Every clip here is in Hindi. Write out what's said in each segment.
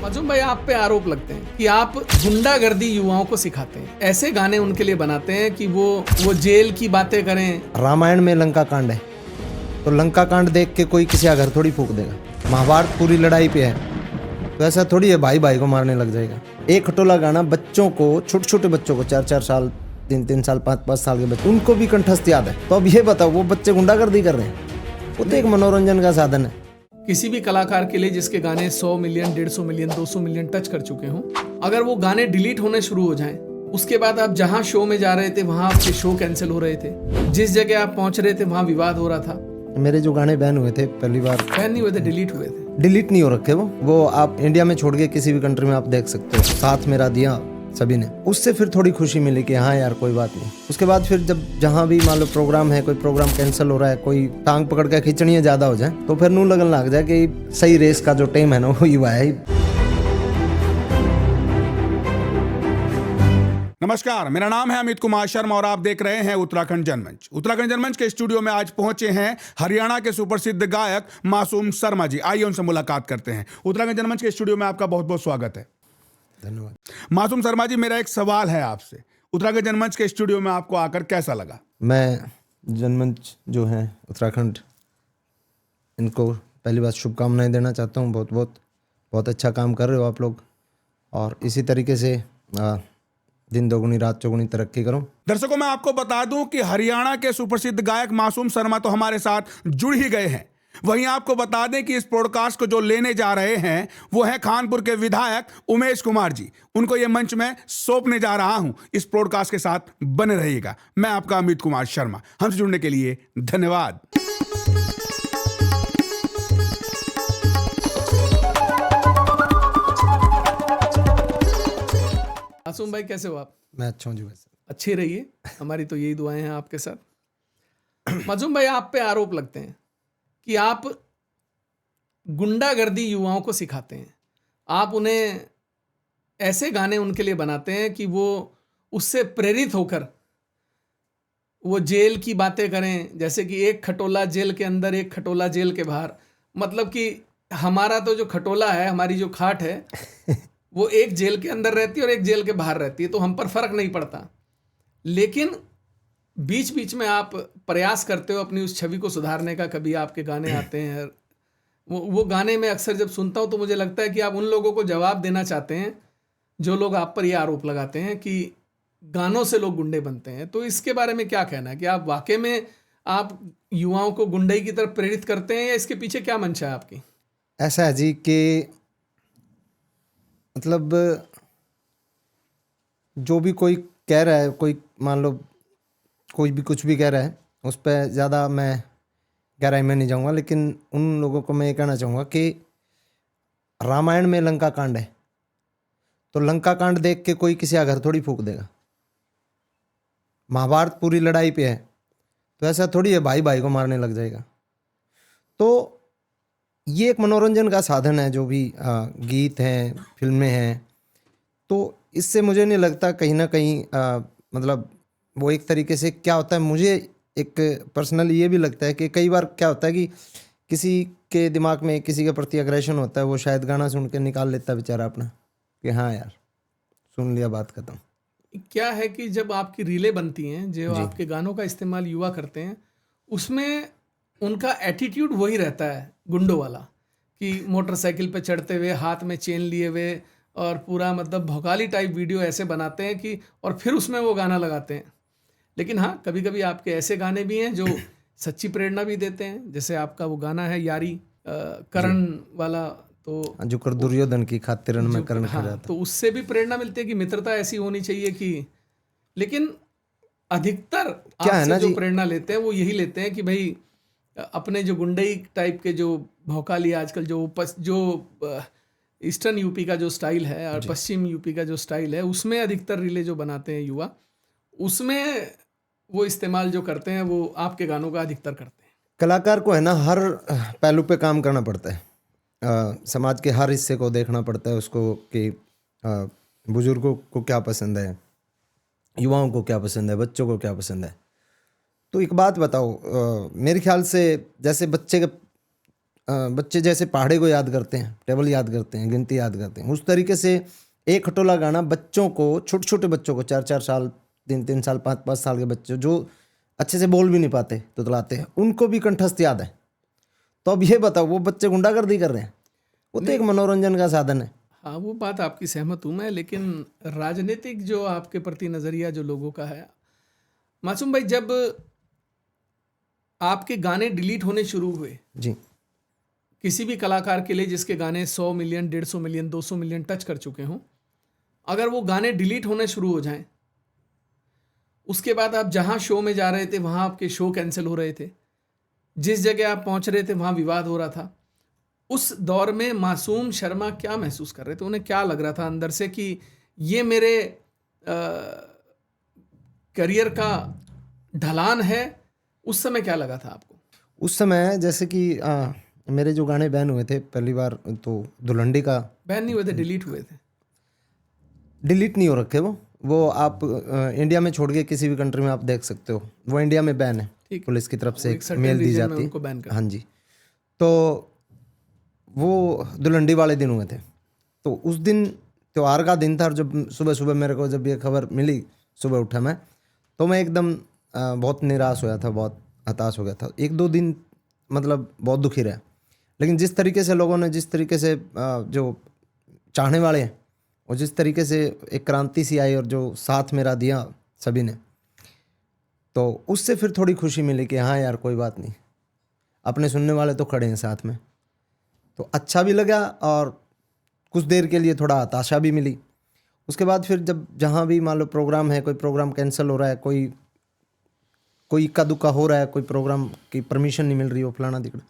मासूम भाई, आप पे आरोप लगते हैं कि आप गुंडागर्दी युवाओं को सिखाते हैं। ऐसे गाने उनके लिए बनाते हैं कि वो जेल की बातें करें। रामायण में लंका कांड है, तो लंका कांड देख के कोई किसी का घर थोड़ी फूक देगा। महाभारत पूरी लड़ाई पे है, तो ऐसा थोड़ी है भाई भाई को मारने लग जाएगा। एक खटोला गाना बच्चों को, छोटे छोटे बच्चों को, 4-4 साल, 3-3 साल, 5-5 साल के बच्चे, उनको भी कंठस्थ याद है। तो अब ये बताओ, वो बच्चे गुंडागर्दी कर रहे हैं? वो तो एक मनोरंजन का साधन है। किसी भी कलाकार के लिए जिसके गाने 100 मिलियन, 150 मिलियन, 200 मिलियन टच कर चुके हों, अगर वो गाने डिलीट होने शुरू हो जाएं, उसके बाद आप जहां शो में जा रहे थे वहां आपके शो कैंसिल हो रहे थे, जिस जगह आप पहुंच रहे थे वहां विवाद हो रहा था। मेरे जो गाने बैन हुए थे पहली बार, बैन नहीं हुए थे, डिलीट हुए थे। डिलीट नहीं हो रखे वो आप इंडिया में छोड़ के किसी भी कंट्री में आप देख सकते हो। साथ मेरा दिया सभी ने, उससे फिर थोड़ी खुशी मिली कि हाँ यार कोई बात नहीं। उसके बाद फिर जब जहाँ भी मान लो प्रोग्राम है, कोई प्रोग्राम कैंसिल हो रहा है, कोई टांग पकड़ के खींचड़ियाँ ज्यादा हो जाए, तो फिर नू लगन लग जाए कि सही रेस का जो टाइम है ना वो युवा है। नमस्कार, मेरा नाम है अमित कुमार शर्मा और आप देख रहे हैं उत्तराखंड जनमंच। उत्तराखंड जनमंच के स्टूडियो में आज पहुंचे हैं हरियाणा के सुप्रसिद्ध गायक मासूम शर्मा जी। आइए उनसे मुलाकात करते हैं। उत्तराखंड जनमंच के स्टूडियो में आपका बहुत बहुत स्वागत है। धन्यवाद। मासूम शर्मा जी, मेरा एक सवाल है आपसे। उत्तराखंड जनमंच के स्टूडियो में आपको आकर कैसा लगा? मैं जनमंच जो है उत्तराखंड, इनको पहली बात शुभकामनाएं देना चाहता हूँ। बहुत अच्छा काम कर रहे हो आप लोग, और इसी तरीके से दिन दोगुनी रात चौगुनी तरक्की करो। दर्शकों, मैं आपको बता दूं कि हरियाणा के सुप्रसिद्ध गायक मासूम शर्मा तो हमारे साथ जुड़ ही गए हैं। वहीं आपको बता दें कि इस पॉडकास्ट को जो लेने जा रहे हैं वो है कानपुर के विधायक उमेश कुमार जी। उनको ये मंच में सौंपने जा रहा हूं। इस पॉडकास्ट के साथ बने रहिएगा। मैं आपका अमित कुमार शर्मा। हमसे जुड़ने के लिए धन्यवाद। मासूम भाई, कैसे हो आप? मैं अच्छा हूँ जी। वैसे अच्छे रहिए, हमारी तो यही दुआएं हैं आपके साथ। मासूम भाई, आप पे आरोप लगते हैं कि आप गुंडागर्दी युवाओं को सिखाते हैं। आप उन्हें ऐसे गाने उनके लिए बनाते हैं कि वो उससे प्रेरित होकर वो जेल की बातें करें, जैसे कि एक खटोला जेल के अंदर, एक खटोला जेल के बाहर। मतलब कि हमारा तो जो खटोला है, हमारी जो खाट है वो एक जेल के अंदर रहती है और एक जेल के बाहर रहती है, तो हम पर फर्क नहीं पड़ता। लेकिन बीच बीच में आप प्रयास करते हो अपनी उस छवि को सुधारने का। कभी आपके गाने आते हैं, वो गाने में अक्सर जब सुनता हूं तो मुझे लगता है कि आप उन लोगों को जवाब देना चाहते हैं जो लोग आप पर यह आरोप लगाते हैं कि गानों से लोग गुंडे बनते हैं। तो इसके बारे में क्या कहना है कि आप वाकई में आप युवाओं को गुंडई की तरफ प्रेरित करते हैं, या इसके पीछे क्या मंशा है आपकी? ऐसा है जी कि मतलब जो भी कोई कह रहा है, कोई मान लो कोई भी कुछ भी कह रहा है, उस पर ज़्यादा मैं गहराई में नहीं जाऊंगा। लेकिन उन लोगों को मैं ये कहना चाहूँगा कि रामायण में लंका कांड है, तो लंका कांड देख के कोई किसी का घर थोड़ी फूक देगा। महाभारत पूरी लड़ाई पे है, तो ऐसा थोड़ी है भाई भाई को मारने लग जाएगा। तो ये एक मनोरंजन का साधन है, जो भी गीत हैं, फिल्में हैं। तो इससे मुझे नहीं लगता कहीं ना कहीं मतलब वो एक तरीके से क्या होता है, मुझे एक पर्सनली ये भी लगता है कि कई बार क्या होता है कि किसी के दिमाग में किसी के प्रति अग्रेशन होता है, वो शायद गाना सुन के निकाल लेता है बेचारा अपना कि हाँ यार सुन लिया, बात खत्म। क्या है कि जब आपकी रीलें बनती हैं, जो आपके गानों का इस्तेमाल युवा करते हैं, उसमें उनका एटीट्यूड वही रहता है गुंडों वाला, कि मोटरसाइकिल पे चढ़ते हुए, हाथ में चेन लिए हुए, और पूरा मतलब भौकाली टाइप वीडियो ऐसे बनाते हैं कि, और फिर उसमें वो गाना लगाते हैं। लेकिन हाँ, कभी कभी आपके ऐसे गाने भी हैं जो सच्ची प्रेरणा भी देते हैं, जैसे आपका वो गाना है यारी करण वाला। तो जो कर दुर्योधन की खातिर में करण हाँ, खड़ा था, तो उससे भी प्रेरणा मिलती है कि मित्रता ऐसी होनी चाहिए कि। लेकिन अधिकतर क्या है आपसे ना जो जी, प्रेरणा लेते हैं वो यही लेते हैं कि भाई अपने जो गुंडई टाइप के जो भौकाली आजकल जो ईस्टर्न यूपी का जो स्टाइल है और पश्चिम यूपी का जो स्टाइल है, उसमें अधिकतर रीले जो बनाते हैं युवा, उसमें वो इस्तेमाल जो करते हैं वो आपके गानों का अधिकतर करते हैं। कलाकार को है ना हर पहलू पे काम करना पड़ता है। समाज के हर हिस्से को देखना पड़ता है उसको कि बुजुर्गों को क्या पसंद है, युवाओं को क्या पसंद है, बच्चों को क्या पसंद है। तो एक बात बताओ, मेरे ख्याल से जैसे बच्चे के बच्चे जैसे पहाड़े को याद करते हैं, टेबल याद करते हैं, गिनती याद करते हैं, उस तरीके से एक खटोला गाना बच्चों को, छोटे छोटे बच्चों को, 4-4 साल, 3-3 साल, 5-5 साल के बच्चे जो अच्छे से बोल भी नहीं पाते तुतलाते हैं, उनको भी कंठस्थ याद है। तो अब ये बताओ, वो बच्चे गुंडागर्दी कर रहे हैं? वो तो एक मनोरंजन का साधन है। हाँ, वो बात आपकी सहमत हूँ मैं, लेकिन राजनीतिक जो आपके प्रति नज़रिया जो लोगों का है, मासूम भाई, जब आपके गाने डिलीट होने शुरू हुए, जी, किसी भी कलाकार के लिए जिसके गाने 100 मिलियन, 150 मिलियन, 200 मिलियन टच कर चुके हों, अगर वो गाने डिलीट होने शुरू हो जाएं, उसके बाद आप जहाँ शो में जा रहे थे वहाँ आपके शो कैंसिल हो रहे थे, जिस जगह आप पहुँच रहे थे वहाँ विवाद हो रहा था, उस दौर में मासूम शर्मा क्या महसूस कर रहे थे? उन्हें क्या लग रहा था अंदर से कि ये मेरे करियर का ढलान है? उस समय क्या लगा था आपको? उस समय जैसे कि मेरे जो गाने बैन हुए थे पहली बार, तो दुल्हंडी का बैन नहीं हुए थे, डिलीट हुए थे। डिलीट नहीं हो रखे वो आप इंडिया में छोड़ के किसी भी कंट्री में आप देख सकते हो, वो इंडिया में बैन है, ठीक। पुलिस की तरफ से एक certain मेल दी region में जाती उनको बैन है। कर। हाँ जी, तो वो दुल्हंडी वाले दिन हुए थे। तो उस दिन त्योहार का दिन था, और जब सुबह सुबह मेरे को जब ये खबर मिली, सुबह उठा मैं, तो मैं एकदम बहुत निराश होया था, बहुत हताश हो गया था। 1-2 दिन मतलब बहुत दुखी रहा। लेकिन जिस तरीके से लोगों ने, जिस तरीके से जो चाहने वाले हैं, और जिस तरीके से एक क्रांति सी आई और जो साथ मेरा दिया सभी ने, तो उससे फिर थोड़ी खुशी मिली कि हाँ यार कोई बात नहीं, अपने सुनने वाले तो खड़े हैं साथ में। तो अच्छा भी लगा और कुछ देर के लिए थोड़ा हताशा भी मिली। उसके बाद फिर जब जहाँ भी मान लो प्रोग्राम है, कोई प्रोग्राम कैंसिल हो रहा है, कोई इक्का दुक्का हो रहा है, कोई प्रोग्राम की परमिशन नहीं मिल रही हो, फलाना दिखड़ा,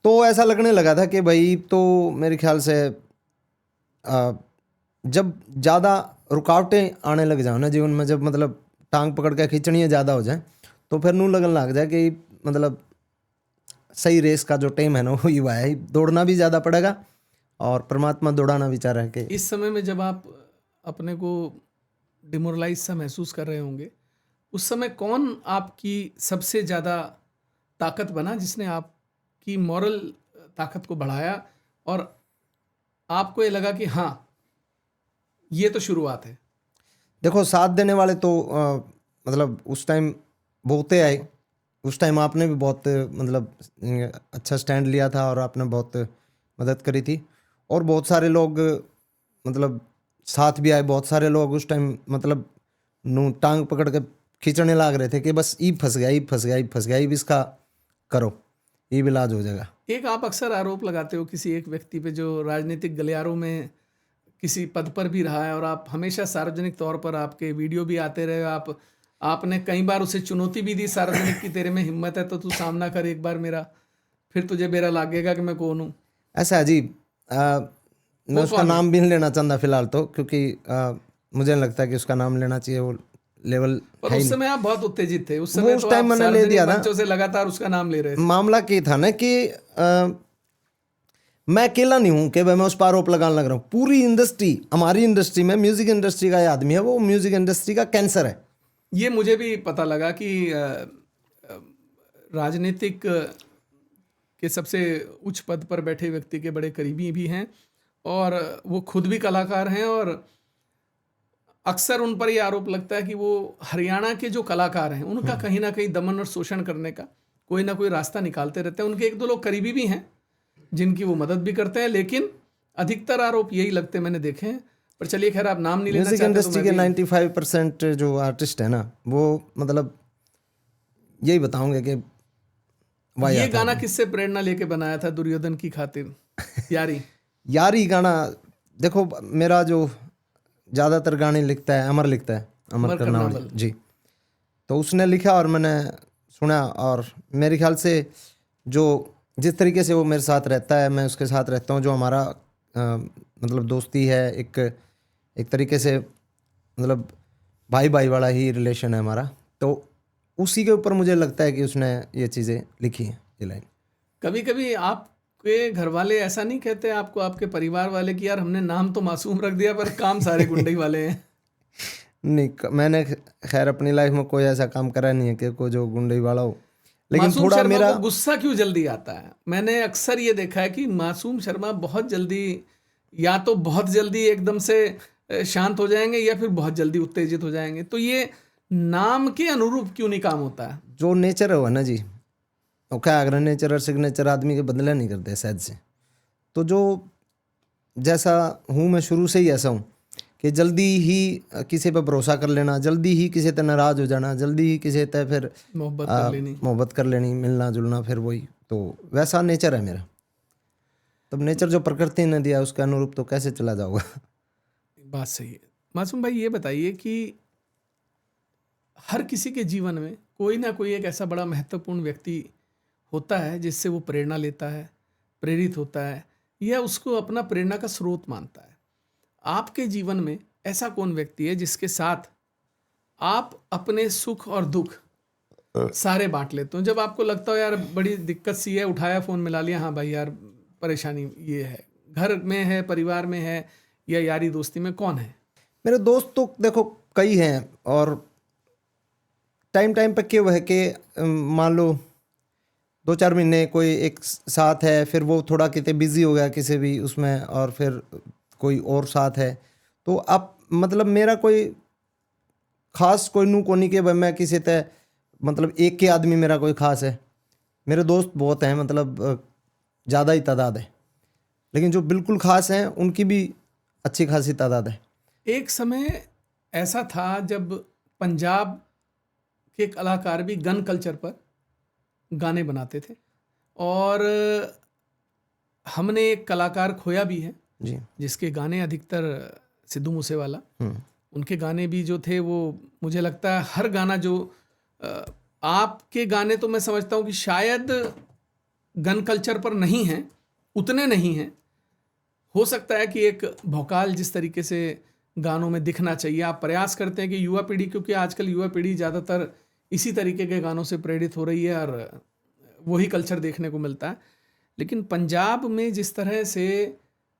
तो ऐसा लगने लगा था कि भाई, तो मेरे ख्याल से जब ज़्यादा रुकावटें आने लग जाओ ना जीवन में, जब मतलब टांग पकड़ के खींचनियाँ ज़्यादा हो जाए, तो फिर नू लगन लग जाए कि मतलब सही रेस का जो टाइम है ना वो युवा है, दौड़ना भी ज़्यादा पड़ेगा और परमात्मा दौड़ाना भी चाह रहा है कि इस समय में जब आप अपने को डिमोरलाइज सा महसूस कर रहे होंगे, उस समय कौन आपकी सबसे ज़्यादा ताकत बना, जिसने आपकी मॉरल ताकत को बढ़ाया और आपको ये लगा कि हाँ ये तो शुरुआत है? देखो, साथ देने वाले तो मतलब उस टाइम बहुते आए। उस टाइम आपने भी बहुत मतलब अच्छा स्टैंड लिया था और आपने बहुत मदद करी थी, और बहुत सारे लोग मतलब साथ भी आए। बहुत सारे लोग उस टाइम मतलब नू टांग पकड़ के खींचने लग रहे थे कि बस ईब फंस गया, ईब फंस गया, ईब फंस गया, ईब इसका करो, ईब इलाज हो जाएगा। एक आप अक्सर आरोप लगाते हो किसी एक व्यक्ति पे जो राजनीतिक गलियारों में किसी पद पर भी रहा है, और आप हमेशा सार्वजनिक तौर पर आपके वीडियो भी आते रहे, आपने कई बार उसे चुनौती भी दी सार्वजनिक की, तेरे में हिम्मत है तो तू सामना कर एक बार मेरा, फिर तुझे मेरा लागेगा कि मैं कौन हूँ। ऐसा है जी, मैं उसका नाम भी नहीं लेना चाहता फिलहाल तो, क्योंकि मुझे नहीं लगता कि उसका नाम लेना चाहिए, वो लेवल पर उस समय आप बहुत उत्तेजित थे, उस वो समय उस तो टाइम आप मैंने ले दिया सार्वजनिक ना। मंचों से लगातार उसका नाम ले रहे थे। मामला क्या था ना कि मैं अकेला नहीं हूं कि भाई मैं उस पर आरोप लगाने लग रहा हूँ। पूरी इंडस्ट्री, हमारी इंडस्ट्री में, म्यूजिक इंडस्ट्री का ये आदमी है, वो म्यूजिक इंडस्ट्री का कैंसर है। ये मुझे भी पता लगा कि राजनीतिक के सबसे उच्च पद पर बैठे व्यक्ति के बड़े करीबी भी हैं, और वो खुद भी कलाकार हैं, और अक्सर उन पर ये आरोप लगता है कि वो हरियाणा के जो कलाकार हैं उनका कहीं ना कहीं दमन और शोषण करने का कोई ना कोई रास्ता निकालते रहते हैं। उनके 1-2 लोग करीबी भी हैं जिनकी वो मदद भी करते हैं, लेकिन अधिकतर आरोप यही लगते मैंने देखे हैं। पर चलिए खैर, आप नाम नहीं लेना म्यूजिक चाहते इंडस्ट्री के 95% जो आर्टिस्ट है ना, वो मतलब यही बताऊंगे कि ये गाना किससे प्रेरणा लेके बनाया था? दुर्योधन की खातिर, यारी। यारी गाना, देखो मेरा जो ज़्यादातर गाने लिखता है अमर, लिखता है अमर कर्नावली जी, तो उसने लिखा और मैंने सुना, और मेरे ख्याल से जो जिस तरीके से वो मेरे साथ रहता है, मैं उसके साथ रहता हूँ, जो हमारा मतलब दोस्ती है, एक तरीके से मतलब भाई भाई वाला ही रिलेशन है हमारा, तो उसी के ऊपर मुझे लगता है कि उसने ये चीज़ें लिखी हैं, ये लाइन। कभी कभी आपके घर वाले ऐसा नहीं कहते आपको, आपके परिवार वाले, कि यार हमने नाम तो मासूम रख दिया पर काम सारे गुंडे वाले हैं? नहीं, मैंने खैर अपनी लाइफ में कोई ऐसा काम करा नहीं है कि कोई जो गुंडे वाला हो, लेकिन मासूम थोड़ा शर्मा मेरा को गुस्सा क्यों जल्दी आता है? मैंने अक्सर ये देखा है कि मासूम शर्मा बहुत जल्दी, या तो बहुत जल्दी एकदम से शांत हो जाएंगे या फिर बहुत जल्दी उत्तेजित हो जाएंगे। तो ये नाम के अनुरूप क्यों नहीं काम होता है? जो नेचर है ना जी, वो क्या अगर नेचर और सिग्नेचर आदमी के बदला नहीं करते सहज से। तो जो जैसा हूँ मैं शुरू से ही ऐसा हूँ कि जल्दी ही किसी पे भरोसा कर लेना, जल्दी ही किसी से नाराज हो जाना, जल्दी ही किसी से फिर मोहब्बत कर लेनी। मोहब्बत कर लेनी, मिलना जुलना, फिर वही। तो वैसा नेचर है मेरा। तब नेचर जो प्रकृति ने दिया उसके अनुरूप तो कैसे चला जाऊंगा। बात सही है। मासूम भाई ये बताइए कि हर किसी के जीवन में कोई ना कोई एक ऐसा बड़ा महत्वपूर्ण व्यक्ति होता है जिससे वो प्रेरणा लेता है, प्रेरित होता है, या उसको अपना प्रेरणा का स्रोत मानता है। आपके जीवन में ऐसा कौन व्यक्ति है जिसके साथ आप अपने सुख और दुख सारे बांट लेते हो? जब आपको लगता हो यार बड़ी दिक्कत सी है, उठाया फ़ोन मिला लिया, हाँ भाई यार परेशानी ये है, घर में है, परिवार में है, या यारी दोस्ती में, कौन है? मेरे दोस्त तो देखो कई हैं, और टाइम टाइम पे क्या है कि मान लो 2-4 महीने कोई एक साथ है, फिर वो थोड़ा कितने बिजी हो गया किसी भी उसमें, और फिर कोई और साथ है। तो अब मतलब मेरा कोई खास कोई नू को नहीं कि भाई मैं किसी तय मतलब एक के आदमी मेरा कोई खास है। मेरे दोस्त बहुत हैं, मतलब ज़्यादा ही तादाद है, लेकिन जो बिल्कुल खास हैं उनकी भी अच्छी खासी तादाद है। एक समय ऐसा था जब पंजाब के कलाकार भी गन कल्चर पर गाने बनाते थे, और हमने एक कलाकार खोया भी है जी। जिसके गाने अधिकतर सिद्धू मूसेवाला, उनके गाने भी जो थे वो मुझे लगता है हर गाना जो आपके गाने तो मैं समझता हूँ कि शायद गन कल्चर पर नहीं हैं, उतने नहीं हैं। हो सकता है कि एक भौकाल जिस तरीके से गानों में दिखना चाहिए, आप प्रयास करते हैं कि युवा पीढ़ी, क्योंकि आजकल युवा पीढ़ी ज़्यादातर इसी तरीके के गानों से प्रेरित हो रही है और वही कल्चर देखने को मिलता है। लेकिन पंजाब में जिस तरह से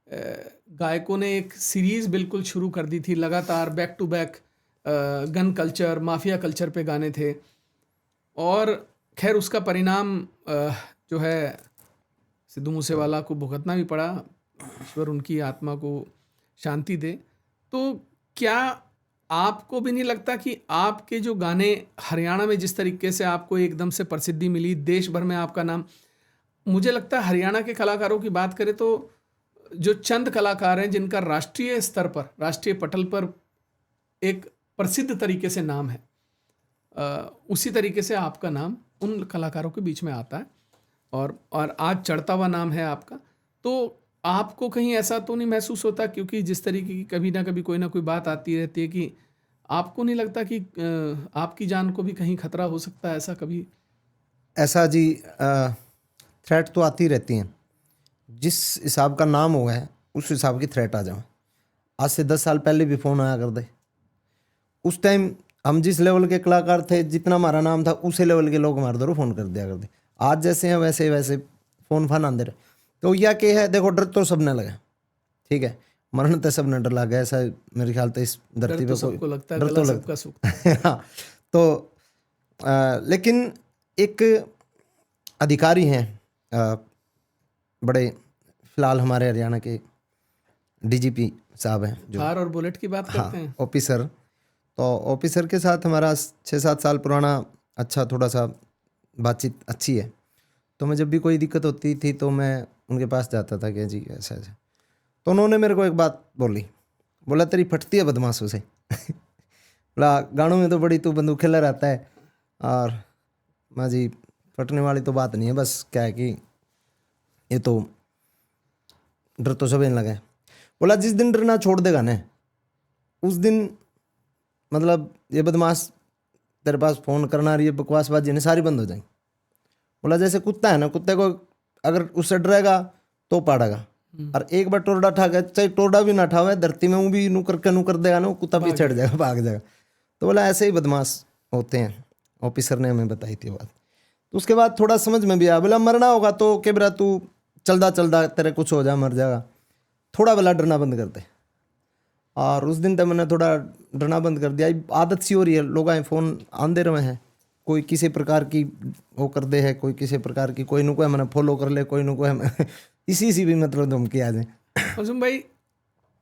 गायकों ने एक सीरीज़ बिल्कुल शुरू कर दी थी, लगातार back to back gun culture, mafia culture पे गाने थे, और खैर उसका परिणाम जो है सिद्धू मूसेवाला को भुगतना भी पड़ा, ईश्वर उनकी आत्मा को शांति दे। तो क्या आपको भी नहीं लगता कि आपके जो गाने हरियाणा में जिस तरीके से आपको एकदम से प्रसिद्धि मिली, देश भर में आपका नाम, मुझे लगता है हरियाणा के कलाकारों की बात करें तो जो चंद कलाकार हैं जिनका राष्ट्रीय स्तर पर, राष्ट्रीय पटल पर एक प्रसिद्ध तरीके से नाम है, उसी तरीके से आपका नाम उन कलाकारों के बीच में आता है, और आज चढ़ता हुआ नाम है आपका। तो आपको कहीं ऐसा तो नहीं महसूस होता, क्योंकि जिस तरीके की कभी ना कभी कोई ना कोई बात आती रहती है, कि आपको नहीं लगता कि आपकी जान को भी कहीं खतरा हो सकता है? ऐसा कभी ऐसा जी थ्रेट तो आती रहती हैं। जिस हिसाब का नाम हुआ है उस हिसाब की थ्रेट आ जाए। आज से 10 साल पहले भी फ़ोन आया कर दे। उस टाइम हम जिस लेवल के कलाकार थे, जितना हमारा नाम था, उसी लेवल के लोग हमारे दरो फ़ोन कर दिया करते। आज जैसे हैं वैसे वैसे फ़ोन फान आते रहे। तो यह क्या है, देखो डर तो सबने लगा, ठीक है, मरण तो सबने डर लगा, ऐसा मेरे ख्याल तो इस धरती पे सबको लगता है, डर तो गला लगता सबका सूखता हाँ। तो लेकिन एक अधिकारी हैं बड़े, फिलहाल हमारे हरियाणा के डीजीपी साहब हैं जो, कार और बुलेट की बात करते हैं। ऑफिसर। तो ऑफिसर के साथ हमारा 6-7 साल पुराना अच्छा थोड़ा सा बातचीत अच्छी है। तो मैं जब भी कोई दिक्कत होती थी तो मैं उनके पास जाता था कि जी ऐसा ऐसा। तो उन्होंने मेरे को एक बात बोला तेरी फटती है बदमाशों से। बोला गानों में तो बड़ी तू बंदूक खेला रहता है, और माँ जी फटने वाली तो बात नहीं है, बस क्या है कि ये तो डर तो सब इन लगा है। बोला जिस दिन डरना छोड़ देगा ना, उस दिन मतलब ये बदमाश तेरे पास फ़ोन करना रही है, बकवासबाजी ने सारी बंद हो जाएंगी। बोला जैसे कुत्ता है ना, कुत्ते को अगर उससे डरेगा तो पाड़ेगा, और एक बार टोरडा ठा गया, चाहे टोरडा भी ना ठावे, धरती में वो भी नू कर देगा ना, वो कुत्ता भी चढ़ जाएगा, भाग जाएगा। तो बोला ऐसे ही बदमाश होते हैं। ऑफिसर ने हमें बताई थी बात। तो उसके बाद थोड़ा समझ में भी आया। बोला मरना होगा तो के बरा तू चलदा तेरे कुछ हो जा, मर जाएगा, थोड़ा वाला डरना बंद कर दे। और उस दिन तक मैंने थोड़ा डरना बंद कर दिया। आदत सी हो रही है, लोग आए फ़ोन आंदे रहे हैं, कोई किसी प्रकार की वो कर दे है, कोई किसी प्रकार की, कोई नु कोई मैंने फॉलो कर ले, कोई नु कोई इसी सी भी मतलब धमकी आ जाए। मासूम भाई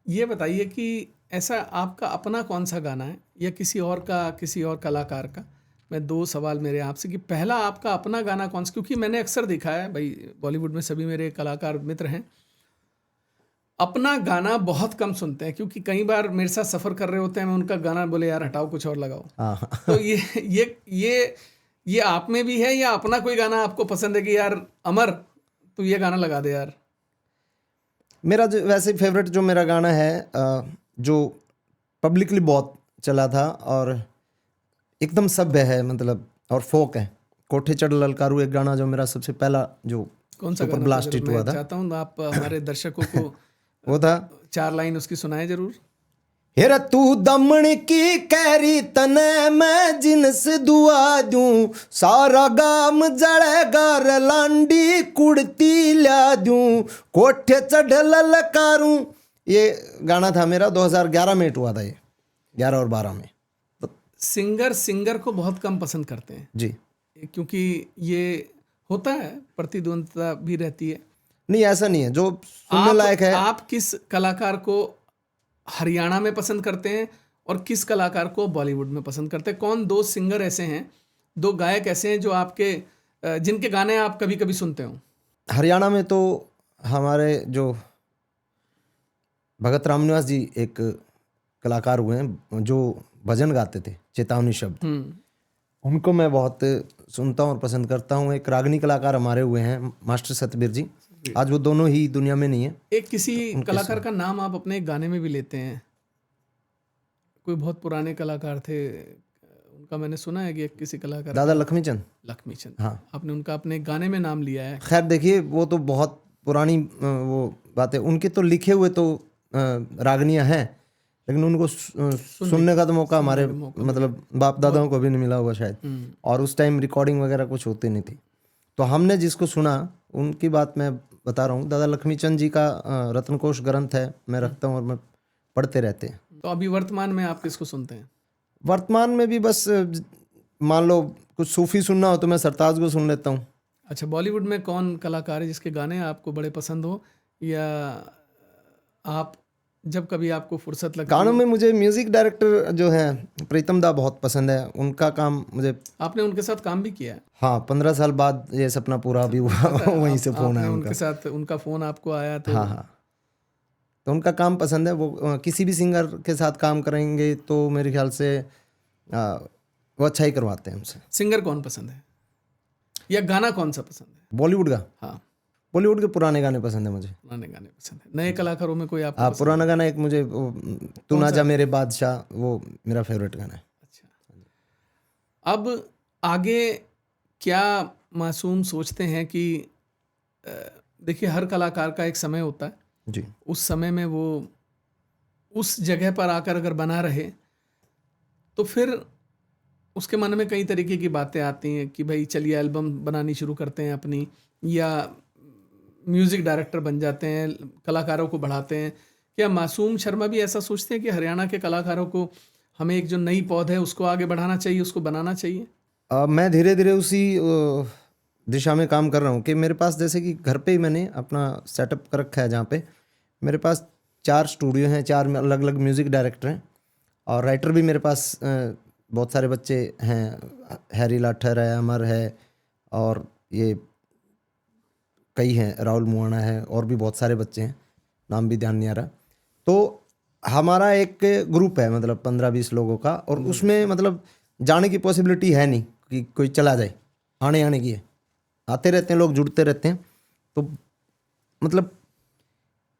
ये बताइए कि ऐसा आपका अपना कौन सा गाना है या किसी और का, किसी और कलाकार का? मैं 2 सवाल मेरे आपसे कि पहला आपका अपना गाना कौन सा, क्योंकि मैंने अक्सर देखा है भाई, बॉलीवुड में सभी मेरे कलाकार मित्र हैं, अपना गाना बहुत कम सुनते हैं, क्योंकि कई बार मेरे साथ सफ़र कर रहे होते हैं, मैं उनका गाना बोले यार हटाओ कुछ और लगाओ। हाँ तो ये आप में भी है या अपना कोई गाना आपको पसंद है कि यार अमर तू ये गाना लगा दे यार? मेरा जो वैसे फेवरेट जो मेरा गाना है जो पब्लिकली बहुत चला था और एकदम सभ्य है मतलब और फोक है, कोठे चढ़ ललकारू, एक गाना जो मेरा सबसे पहला जो कौन सा सुपर गाना? ब्लास्ट हिट हुआ मैं था, चाहता हूँ आप हमारे दर्शकों को वो था 4 लाइन उसकी सुनाए जरूर। हेर तू दमन की कैरी तने मैं जिनस दुआ दूं, सारा गाम जड़ेगा रे लांडी कुड़ती ला दूं, कोठे चढ़ ललकारूं। ये गाना था मेरा 2011 में हिट हुआ था, ये 11 और 12 में। सिंगर को बहुत कम पसंद करते हैं जी क्योंकि ये होता है, प्रतिद्वंदता भी रहती है। नहीं, ऐसा नहीं है, जो सुनने लायक है। आप किस कलाकार को हरियाणा में पसंद करते हैं और किस कलाकार को बॉलीवुड में पसंद करते हैं? कौन 2 सिंगर ऐसे हैं, 2 गायक ऐसे हैं जो आपके जिनके गाने आप कभी कभी सुनते हो? हरियाणा में तो हमारे जो भगत रामनिवास जी एक कलाकार हुए हैं जो भजन गाते थे, चेतावनी शब्द, उनको मैं बहुत सुनता हूँ और पसंद करता हूँ। एक रागनी कलाकार हमारे हुए हैं मास्टर सतबीर जी, आज वो दोनों ही दुनिया में नहीं है। एक किसी कलाकार का नाम आप अपने गाने में भी लेते हैं, कोई बहुत पुराने कलाकार थे उनका मैंने सुना है कि एक किसी कलाकार, दादा लक्ष्मीचंद। हाँ, आपने उनका अपने गाने में नाम लिया है। खैर देखिए, वो तो बहुत पुरानी वो बात है, उनके तो लिखे हुए तो रागनियाँ हैं, लेकिन उनको सुनने का तो मौका हमारे मतलब बाप दादाओं को भी नहीं मिला होगा शायद, और उस टाइम रिकॉर्डिंग वगैरह कुछ होती नहीं थी। तो हमने जिसको सुना उनकी बात मैं बता रहा हूँ। दादा लक्ष्मीचंद जी का रत्नकोश ग्रंथ है, मैं रखता हूँ और मैं पढ़ते रहते हैं। तो अभी वर्तमान में आप किसको सुनते हैं? वर्तमान में भी बस मान लो कुछ सूफी सुनना हो तो मैं सरताज को सुन लेता हूँ। अच्छा, बॉलीवुड में कौन कलाकार है जिसके गाने आपको बड़े पसंद हो, या आप जब कभी आपको फुर्सत लगती गानों में मुझे म्यूजिक डायरेक्टर जो है प्रीतम दा बहुत पसंद है, उनका काम मुझे। आपने उनके साथ काम भी किया है? हाँ, 15 साल बाद ये सपना पूरा भी हुआ वहीं से फोन आया उनके साथ, उनका फोन आपको आया तो? हाँ, तो उनका काम पसंद है। वो किसी भी सिंगर के साथ काम करेंगे तो मेरे ख्याल से वो अच्छा ही करवाते हैं हमसे। सिंगर कौन पसंद है या गाना कौन सा पसंद है? बॉलीवुड का? हाँ, बॉलीवुड के पुराने गाने पसंद है मुझे। पुराने गाने पसंद है। नए कलाकारों में कोई आपको? पुराना गाना एक मुझे तू ना जा मेरे बादशाह, वो मेरा फेवरेट गाना है। अच्छा, अब आगे क्या मासूम सोचते हैं कि देखिए हर कलाकार का एक समय होता है जी, उस समय में वो उस जगह पर आकर अगर बना रहे तो फिर उसके मन में कई तरीके की बातें आती हैं कि भाई चलिए एल्बम बनानी शुरू करते हैं अपनी, या म्यूज़िक डायरेक्टर बन जाते हैं, कलाकारों को बढ़ाते हैं। क्या मासूम शर्मा भी ऐसा सोचते हैं कि हरियाणा के कलाकारों को हमें एक जो नई पौध है उसको आगे बढ़ाना चाहिए, उसको बनाना चाहिए? मैं धीरे धीरे उसी दिशा में काम कर रहा हूँ कि मेरे पास जैसे कि घर पे ही मैंने अपना सेटअप कर रखा है, जहाँ पे मेरे पास 4 स्टूडियो हैं, 4 अलग अलग म्यूज़िक डायरेक्टर हैं और राइटर भी मेरे पास बहुत सारे बच्चे हैं। हैरी लाठर है, अमर है, और ये कई हैं, राहुल मुआना है, और भी बहुत सारे बच्चे हैं, नाम भी ध्यान नहीं आ रहा। तो हमारा एक ग्रुप है मतलब 15-20 लोगों का, और उसमें मतलब जाने की पॉसिबिलिटी है नहीं कि कोई चला जाए, आने की है, आते रहते हैं लोग, जुड़ते रहते हैं। तो मतलब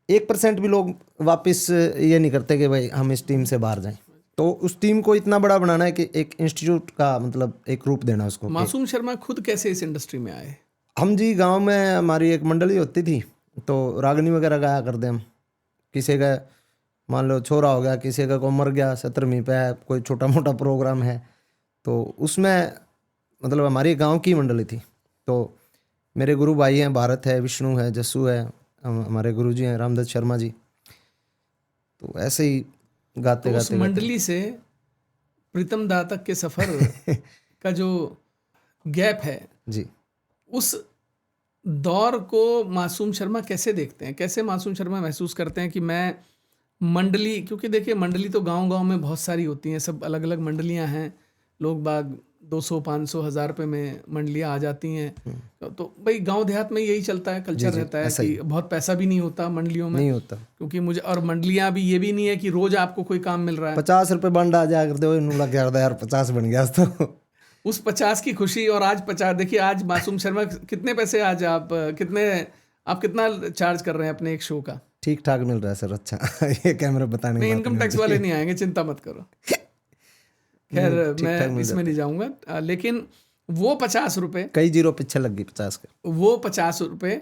1% भी लोग वापस ये नहीं करते कि भाई हम इस टीम से बाहर जाएं। तो उस टीम को इतना बड़ा बनाना है कि एक इंस्टीट्यूट का मतलब एक रूप देना उसको। मासूम शर्मा खुद कैसे इस इंडस्ट्री में आए? हम जी गांव में हमारी एक मंडली होती थी, तो रागनी वगैरह गाया करते हम। किसी का मान लो छोरा हो गया, किसी का को मर गया, 17वीं पे है, कोई छोटा मोटा प्रोग्राम है, तो उसमें मतलब हमारी गांव की मंडली थी। तो मेरे गुरु भाई हैं, भारत है, विष्णु है, जस्सू है, हमारे गुरुजी हैं रामदत्त शर्मा जी। तो ऐसे ही गाते तो गाते उस मंडली से प्रीतम दा तक के सफर का जो गैप है, जी। उस दौर को मासूम शर्मा कैसे देखते हैं? कैसे मासूम शर्मा महसूस करते हैं कि मैं मंडली, क्योंकि देखिए मंडली तो गांव-गांव में बहुत सारी होती हैं, सब अलग-अलग मंडलियां हैं, लोग बाग 200, 500, 1000 रुपये में मंडलियां आ जाती हैं। तो भाई गांव देहात में यही चलता है, कल्चर रहता है ऐसा कि ही। बहुत पैसा भी नहीं होता मंडलियों में, नहीं होता। क्योंकि मुझे, और मंडलियां भी ये भी नहीं है कि रोज आपको कोई काम मिल रहा है। 50 रुपये बंड आ जाया करते हो, इन्हों लग गया यार 50 बन गया तो। उस 50 की खुशी और आज 50, देखिए आज मासूम शर्मा कितने पैसे, आज आप कितना चार्ज कर रहे हैं अपने एक शो का? ठीक ठाक मिल रहा है सर, अच्छा। ये कैमरा बताने नहीं, की बात इनकम नहीं टैक्स होती। वाले नहीं आएंगे, चिंता मत करो। खैर ठीक-ठाक मैं मिल इसमें नहीं जाऊंगा, लेकिन वो 50 रुपये, कई जीरो पीछे लग गई 50 के। वो 50 रुपये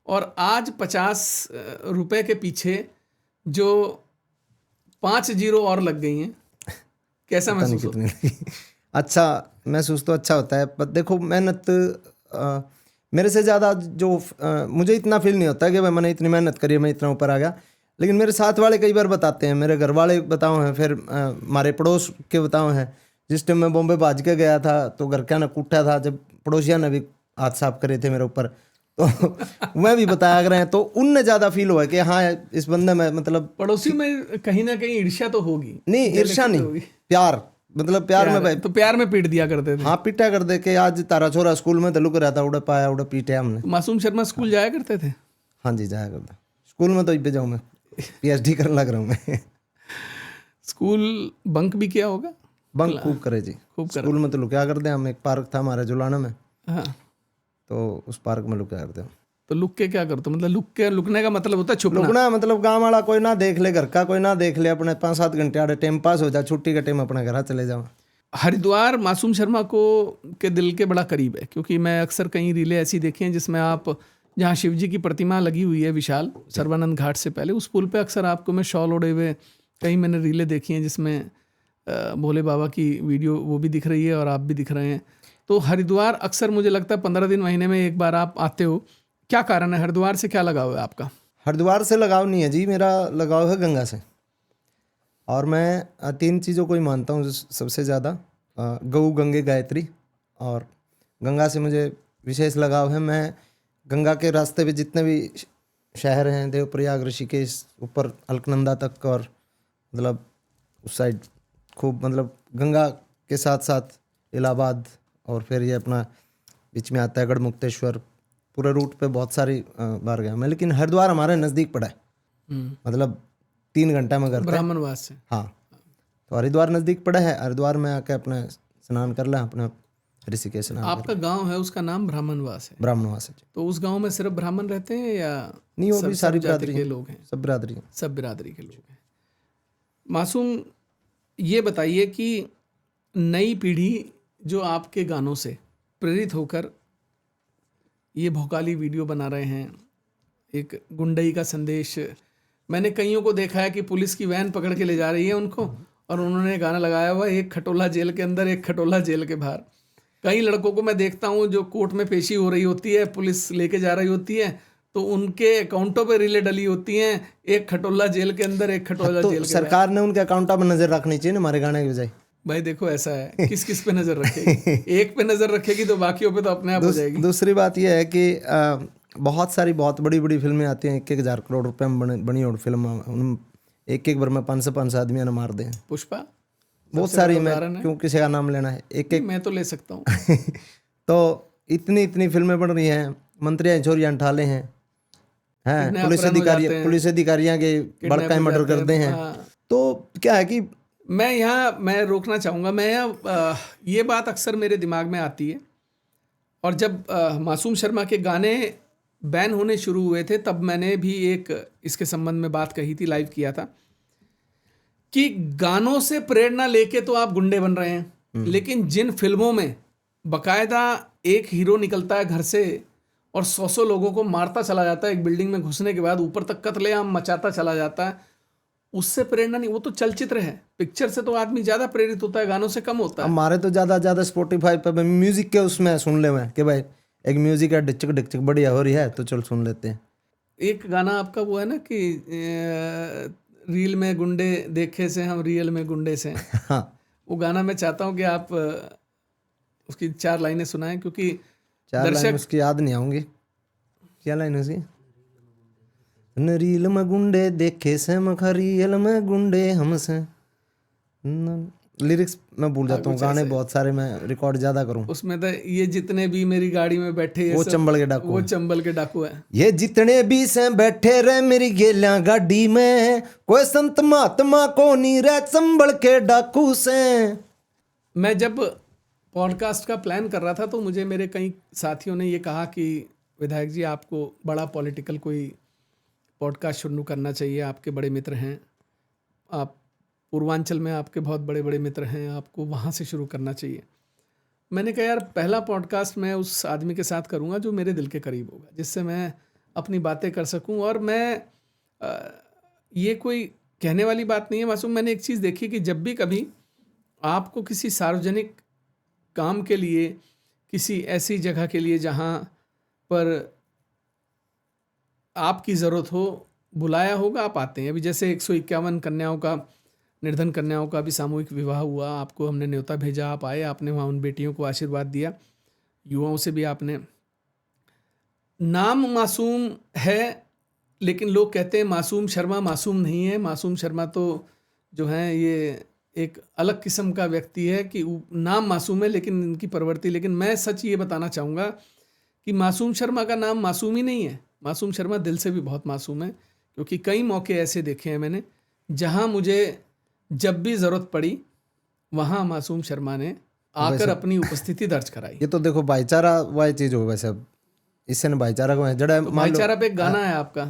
और आज 50 रुपये के पीछे जो 5 जीरो और लग गई हैं, कैसा पता नहीं महसूस होता है? कितनी लगी। अच्छा महसूस तो अच्छा होता है, पर देखो मेहनत मेरे से ज़्यादा जो मुझे इतना फील नहीं होता कि भाई मैंने इतनी मेहनत करी है, मैं इतना ऊपर आ गया। लेकिन मेरे साथ वाले कई बार बताते हैं, मेरे घर वाले बताओ हैं, फिर हमारे पड़ोस के बताओ हैं। जिस टाइम मैं बॉम्बे भाज के गया था तो घर का ने कूटा था, जब पड़ोसिया ने भी हाथ साफ करे थे मेरे ऊपर, तो मैं भी बताया कर रहे हैं, तो उनने ज़्यादा फील हुआ कि हाँ इस बंदे में मतलब पड़ोसी में कहीं ना कहीं ईर्ष्या तो होगी। नहीं, ईर्ष्या नहीं, प्यार, मतलब प्यार में भाई। तो प्यार में पीट दिया करते थे। हाँ, पीटा कर दे के आज तारा छोरा स्कूल में तो लुक रहा था, उड़े पाया उड़े पीटे हमने। तो मासूम शर्मा स्कूल जाया करते थे? हाँ जी, जाया करता स्कूल में, तो इब्बे जाऊँ मैं, PhD करने लग रहा हूँ मैं। स्कूल बंक भी किया होगा? बंक खूब करे जी, खूब करे। स्कूल में तो लुका करते हम। एक पार्क था हमारे जुलाना में, हाँ, तो उस पार्क में लुका करते हम। तो लुक के क्या करते हो? मतलब लुकने का मतलब होता है छुपना? लुकना मतलब गाँव वाला कोई ना देख ले, घर का कोई ना देख ले, अपने 5-7 घंटे आड़े टाइम पास हो जाए, छुट्टी के टाइम अपने घर चले जाओ। हरिद्वार मासूम शर्मा को के दिल के बड़ा करीब है, क्योंकि मैं अक्सर कई रीलें ऐसी देखी हैं जिसमें आप, जहाँ शिव जी की प्रतिमा लगी हुई है विशाल, सर्वानंद घाट से पहले, उस पुल पे अक्सर आपको मैं शॉल ओढ़े हुए कई मैंने रीलें देखी हैं जिसमें भोले बाबा की वीडियो वो भी दिख रही है और आप भी दिख रहे हैं। तो हरिद्वार अक्सर मुझे लगता है 15 दिन महीने में एक बार आप आते हो, क्या कारण है? हरिद्वार से क्या लगाव है आपका? हरिद्वार से लगाव नहीं है जी, मेरा लगाव है गंगा से। और मैं 3 चीज़ों को ही मानता हूँ सबसे ज़्यादा, गौ, गंगे, गायत्री। और गंगा से मुझे विशेष लगाव है। मैं गंगा के रास्ते पे जितने भी शहर हैं, देवप्रयाग, ऋषिकेश, ऊपर अलकनंदा तक, और मतलब उस साइड खूब, मतलब गंगा के साथ साथ इलाहाबाद, और फिर ये अपना बीच में आता है गढ़मुक्तेश्वर, पूरे रूट पे बहुत सारी बार गया मैं। लेकिन हरिद्वार हमारे नज़दीक पड़ा है, मतलब 3 घंटा में घर पे। ब्राह्मणवास से? हाँ, तो हरिद्वार नज़दीक पड़ा है, हरिद्वार में आके अपने स्नान कर लें, अपने ऋषिकेश स्नान। आपका गांव है उसका नाम ब्राह्मणवास है? ब्राह्मणवास है। तो उस गांव में सिर्फ ब्राह्मण रहते हैं या नहीं, वो भी सारी सब जाति बिरादरी के लोग हैं? सब बिरादरी हैं। सब बिरादरी के लोग हैं। मासूम, ये बताइए कि नई पीढ़ी जो आपके गानों से प्रेरित होकर ये भोकाली वीडियो बना रहे हैं, एक गुंडई का संदेश, मैंने कईयों को देखा है कि पुलिस की वैन पकड़ के ले जा रही है उनको, और उन्होंने गाना लगाया हुआ है, एक खटोला जेल के अंदर, एक खटोला जेल के बाहर। कई लड़कों को मैं देखता हूँ जो कोर्ट में पेशी हो रही होती है, पुलिस लेके जा रही होती है, तो उनके अकाउंटों पे रीलें डली होती हैं, एक खटोला जेल के अंदर, एक खटोला तो जेल के सरकार ने उनके अकाउंटों पर नजर रखनी चाहिए ना, हमारे गाने की बजाय। भाई देखो ऐसा है, किस किस पे नजर रखेगी? एक पे नजर रखेगी तो बाकियों पे तो अपने आप हो जाएगी। दूसरी बात यह है कि बहुत सारी बहुत बड़ी बड़ी फिल्में आती हैं, 1,000 करोड़ रुपए में बनी और फिल्म, एक बार में 500 आदमियों ने मार दें। पुष्पा बहुत सारी, मैं क्यों किसी का नाम लेना है, एक मैं तो ले सकता हूँ। तो इतनी फिल्में बन रही हैं, मंत्रियाँ चोरियाँ ठाले हैं, पुलिस अधिकारियाँ के बड़का मर्डर करते हैं। तो क्या है कि मैं रोकना चाहूँगा, मैं यहाँ ये बात अक्सर मेरे दिमाग में आती है, और जब मासूम शर्मा के गाने बैन होने शुरू हुए थे तब मैंने भी एक इसके संबंध में बात कही थी, लाइव किया था, कि गानों से प्रेरणा लेके तो आप गुंडे बन रहे हैं, लेकिन जिन फिल्मों में बकायदा एक हीरो निकलता है घर से और 100 लोगों को मारता चला जाता है, एक बिल्डिंग में घुसने के बाद ऊपर तक कत्लेआम मचाता चला जाता है, उससे प्रेरणा नहीं, वो तो चलचित्र है, पिक्चर से तो आदमी ज्यादा प्रेरित होता है, गानों से कम होता है। हमारे तो ज्यादा स्पॉटिफाई पे म्यूजिक के उसमें सुन ले हुए कि भाई एक म्यूजिक है, डिचक डिचक बढ़िया हो रही है तो चल सुन लेते हैं। एक गाना आपका वो है ना कि रील में गुंडे देखे से हम रियल में गुंडे से। हाँ, वो गाना मैं चाहता हूँ कि आप उसकी 4 लाइनें सुनाएं, क्योंकि 4 लाइन दर्शक उसकी याद नहीं आऊंगी। क्या लाइन है उसकी? नरील में गुंडे देखे से मखरील में गुंडे हमसे। लिरिक्स मैं भूल जाता हूँ, गाने बहुत सारे, मैं रिकॉर्ड ज्यादा करूँ। उसमें तो ये जितने भी मेरी गाड़ी में बैठे ये वो सब चंबल के डाकू वो हैं। चंबल के डाकू है। ये जितने भी से बैठे रहे मेरी गेल्या गाड़ी में, कोई संत महात्मा को नहीं रहे चंबल के डाकू से। मैं जब पॉडकास्ट का प्लान कर रहा था तो मुझे मेरे कई साथियों ने ये कहा कि विधायक जी आपको बड़ा पॉलिटिकल कोई पॉडकास्ट शुरू करना चाहिए, आपके बड़े मित्र हैं, आप पूर्वांचल में आपके बहुत बड़े बड़े मित्र हैं, आपको वहाँ से शुरू करना चाहिए। मैंने कहा यार पहला पॉडकास्ट मैं उस आदमी के साथ करूँगा जो मेरे दिल के करीब होगा, जिससे मैं अपनी बातें कर सकूँ। और मैं ये कोई कहने वाली बात नहीं है मासूम, मैंने एक चीज़ देखी कि जब भी कभी आपको किसी सार्वजनिक काम के लिए, किसी ऐसी जगह के लिए जहाँ पर आपकी ज़रूरत हो, बुलाया होगा, आप आते हैं। अभी जैसे 151 कन्याओं का, निर्धन कन्याओं का भी सामूहिक विवाह हुआ, आपको हमने न्योता भेजा, आप आए, आपने वहाँ उन बेटियों को आशीर्वाद दिया, युवाओं से भी आपने। नाम मासूम है, लेकिन लोग कहते हैं मासूम शर्मा मासूम नहीं है। मासूम शर्मा तो जो है ये एक अलग किस्म का व्यक्ति है कि नाम मासूम है लेकिन इनकी प्रवृत्ति। लेकिन मैं सच ये बताना चाहूँगा कि मासूम शर्मा का नाम मासूम ही नहीं है, मासूम शर्मा दिल से भी बहुत मासूम है। क्योंकि कई मौके ऐसे देखे हैं मैंने जहाँ मुझे जब भी ज़रूरत पड़ी वहाँ मासूम शर्मा ने आकर अपनी उपस्थिति दर्ज कराई। ये तो देखो भाईचारा वही चीज हो वैसे, अब इससे न भाईचारा को जड़ा तो भाईचारा पे एक गाना है आपका।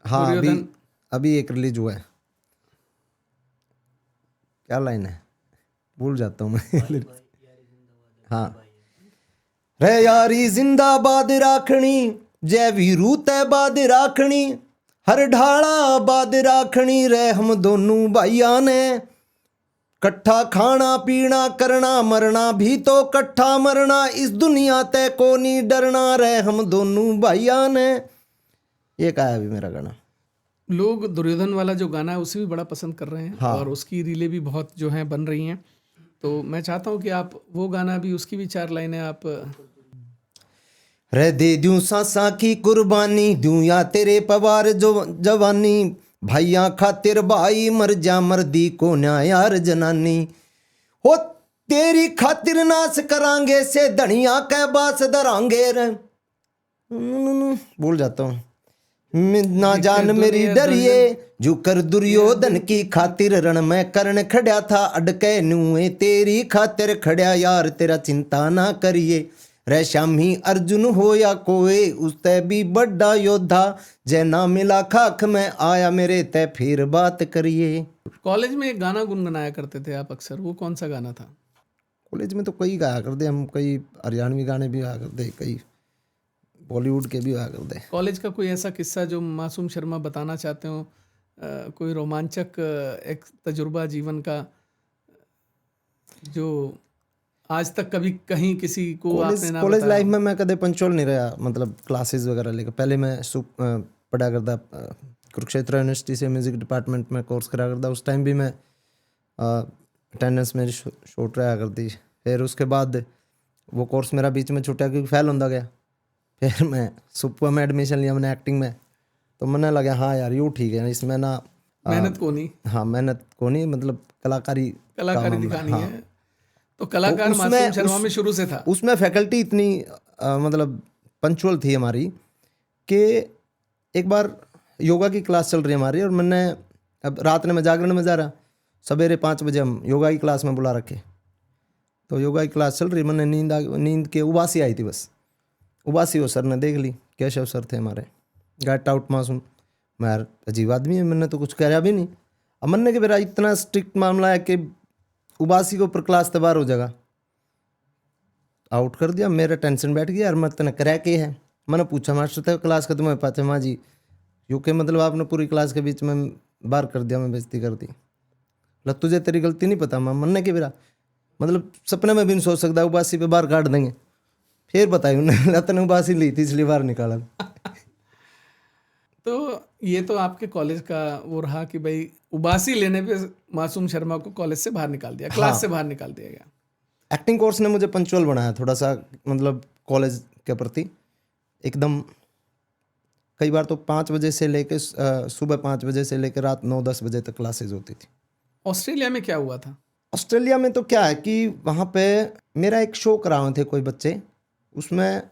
हाँ, अभी एक रिलीज हुआ है, क्या लाइन है भूल जाता हूँ मैं। हाँ, रे यारी जिंदाबाद राखनी, जय वीरू तैबाद राखनी, हर ढाला बाद राखनी रे हम दोनों भाइया ने, कट्ठा खाना पीना करना मरना भी तो कट्ठा मरना, इस दुनिया ते को नहीं डरना रे हम दोनों भाइया ने। ये कहा है अभी मेरा गाना। लोग दुर्योधन वाला जो गाना है उसे भी बड़ा पसंद कर रहे हैं। हाँ। और उसकी रीलें भी बहुत जो हैं बन रही हैं। तो मैं चाहता हूँ कि आप वो गाना भी, उसकी भी 4 लाइनें आप। रे दे दूं सांसा की कुर्बानी, दूं या तेरे पवार जो जवानी, भाइया खातिर भाई मर जा मर्दी को न्या यार जनानी, हो तेरी खातिर नाश करांगे से धनिया के बास दरांगे रे। भूल जाता हूँ। ना जान मेरी डरिए जो कर दुर्योधन की खातिर, रण में कर्ण खड़ा था अडके नुए, तेरी खातिर खड़ा यार तेरा चिंता ना करिए, रे श्यामी अर्जुन हो या कोई उसते भी बड़ा योद्धा, जय ना मिला खाक में आया मेरे ते फिर बात करिए। कॉलेज में एक गाना गुनगुनाया करते थे आप अक्सर, वो कौन सा गाना था? कॉलेज में तो कई गाया करते हम, कई हरियाणवी गाने भी गाया करते, कई बॉलीवुड के भी गाया करते। कॉलेज का कोई ऐसा किस्सा जो मासूम शर्मा बताना चाहते हो, कोई रोमांचक एक तजुर्बा जीवन का जो आज तक कभी कहीं किसी को आपने ना कॉलेज बताया? लाइफ में मैं कदे पंचुअल नहीं रहा, मतलब क्लासेस वगैरह लेकर। पहले मैं पढ़ा करता कुरुक्षेत्र यूनिवर्सिटी से म्यूजिक डिपार्टमेंट में कोर्स करा करता, उस टाइम भी मैं अटेंडेंस मेरी शॉर्ट रहा करती। फिर उसके बाद वो कोर्स मेरा बीच में छूटा क्योंकि फेल होता गया। फिर मैं सुपवा में एडमिशन लिया मैंने एक्टिंग में, तो मैंने लगा हाँ यार यूँ ठीक है, इसमें ना मेहनत को नहीं, हाँ मेहनत को नहीं, मतलब कलाकारी दिखानी है। तो कलाकार मासूम शर्मा में शुरू से था। उसमें फैकल्टी इतनी मतलब पंचुअल थी हमारी कि एक बार योगा की क्लास चल रही है हमारी, और मैंने अब रात में जागरण में जा रहा, सवेरे 5 बजे हम योगा की क्लास में बुला रखे। तो योगा की क्लास चल रही, मैंने नींद के उबासी आई थी, बस उबासी हो सर ने देख ली, केशव सर थे हमारे, गेट आउट मासूम। मैं यार अजीब आदमी है, मैंने तो कुछ करा भी नहीं। अब मैंने कि मेरा इतना स्ट्रिक्ट मामला है कि उबासी के ऊपर क्लास तबार हो जाएगा, आउट कर दिया। मेरा टेंशन बैठ गया यार, मैं तेने करा के है। मैंने पूछा मास्टर थे क्लास का, तुम्हें पता माँ जी यूके मतलब आपने पूरी क्लास के बीच में बाहर कर दिया, मैं बेइज्जती कर दी। लग तुझे तेरी गलती नहीं पता? मैं मन्ने के मेरा मतलब सपने में भी नहीं सोच सकता उबासी पे बाहर काट देंगे। फिर बताई उन्हें लतन उबासी ली थी इसलिए बाहर निकाला। तो ये तो आपके कॉलेज का वो रहा कि भाई उबासी लेने पे मासूम शर्मा को कॉलेज से बाहर निकाल दिया, क्लास से बाहर निकाल दिया गया। एक्टिंग कोर्स ने मुझे पंचुअल बनाया थोड़ा सा, मतलब कॉलेज के प्रति एकदम। कई बार तो 5 बजे से लेके सुबह 5 बजे से लेकर रात 9-10 बजे तक क्लासेस होती थी। ऑस्ट्रेलिया में क्या हुआ था? ऑस्ट्रेलिया में तो क्या है कि वहाँ पे मेरा एक शो कराए थे कोई बच्चे, उसमें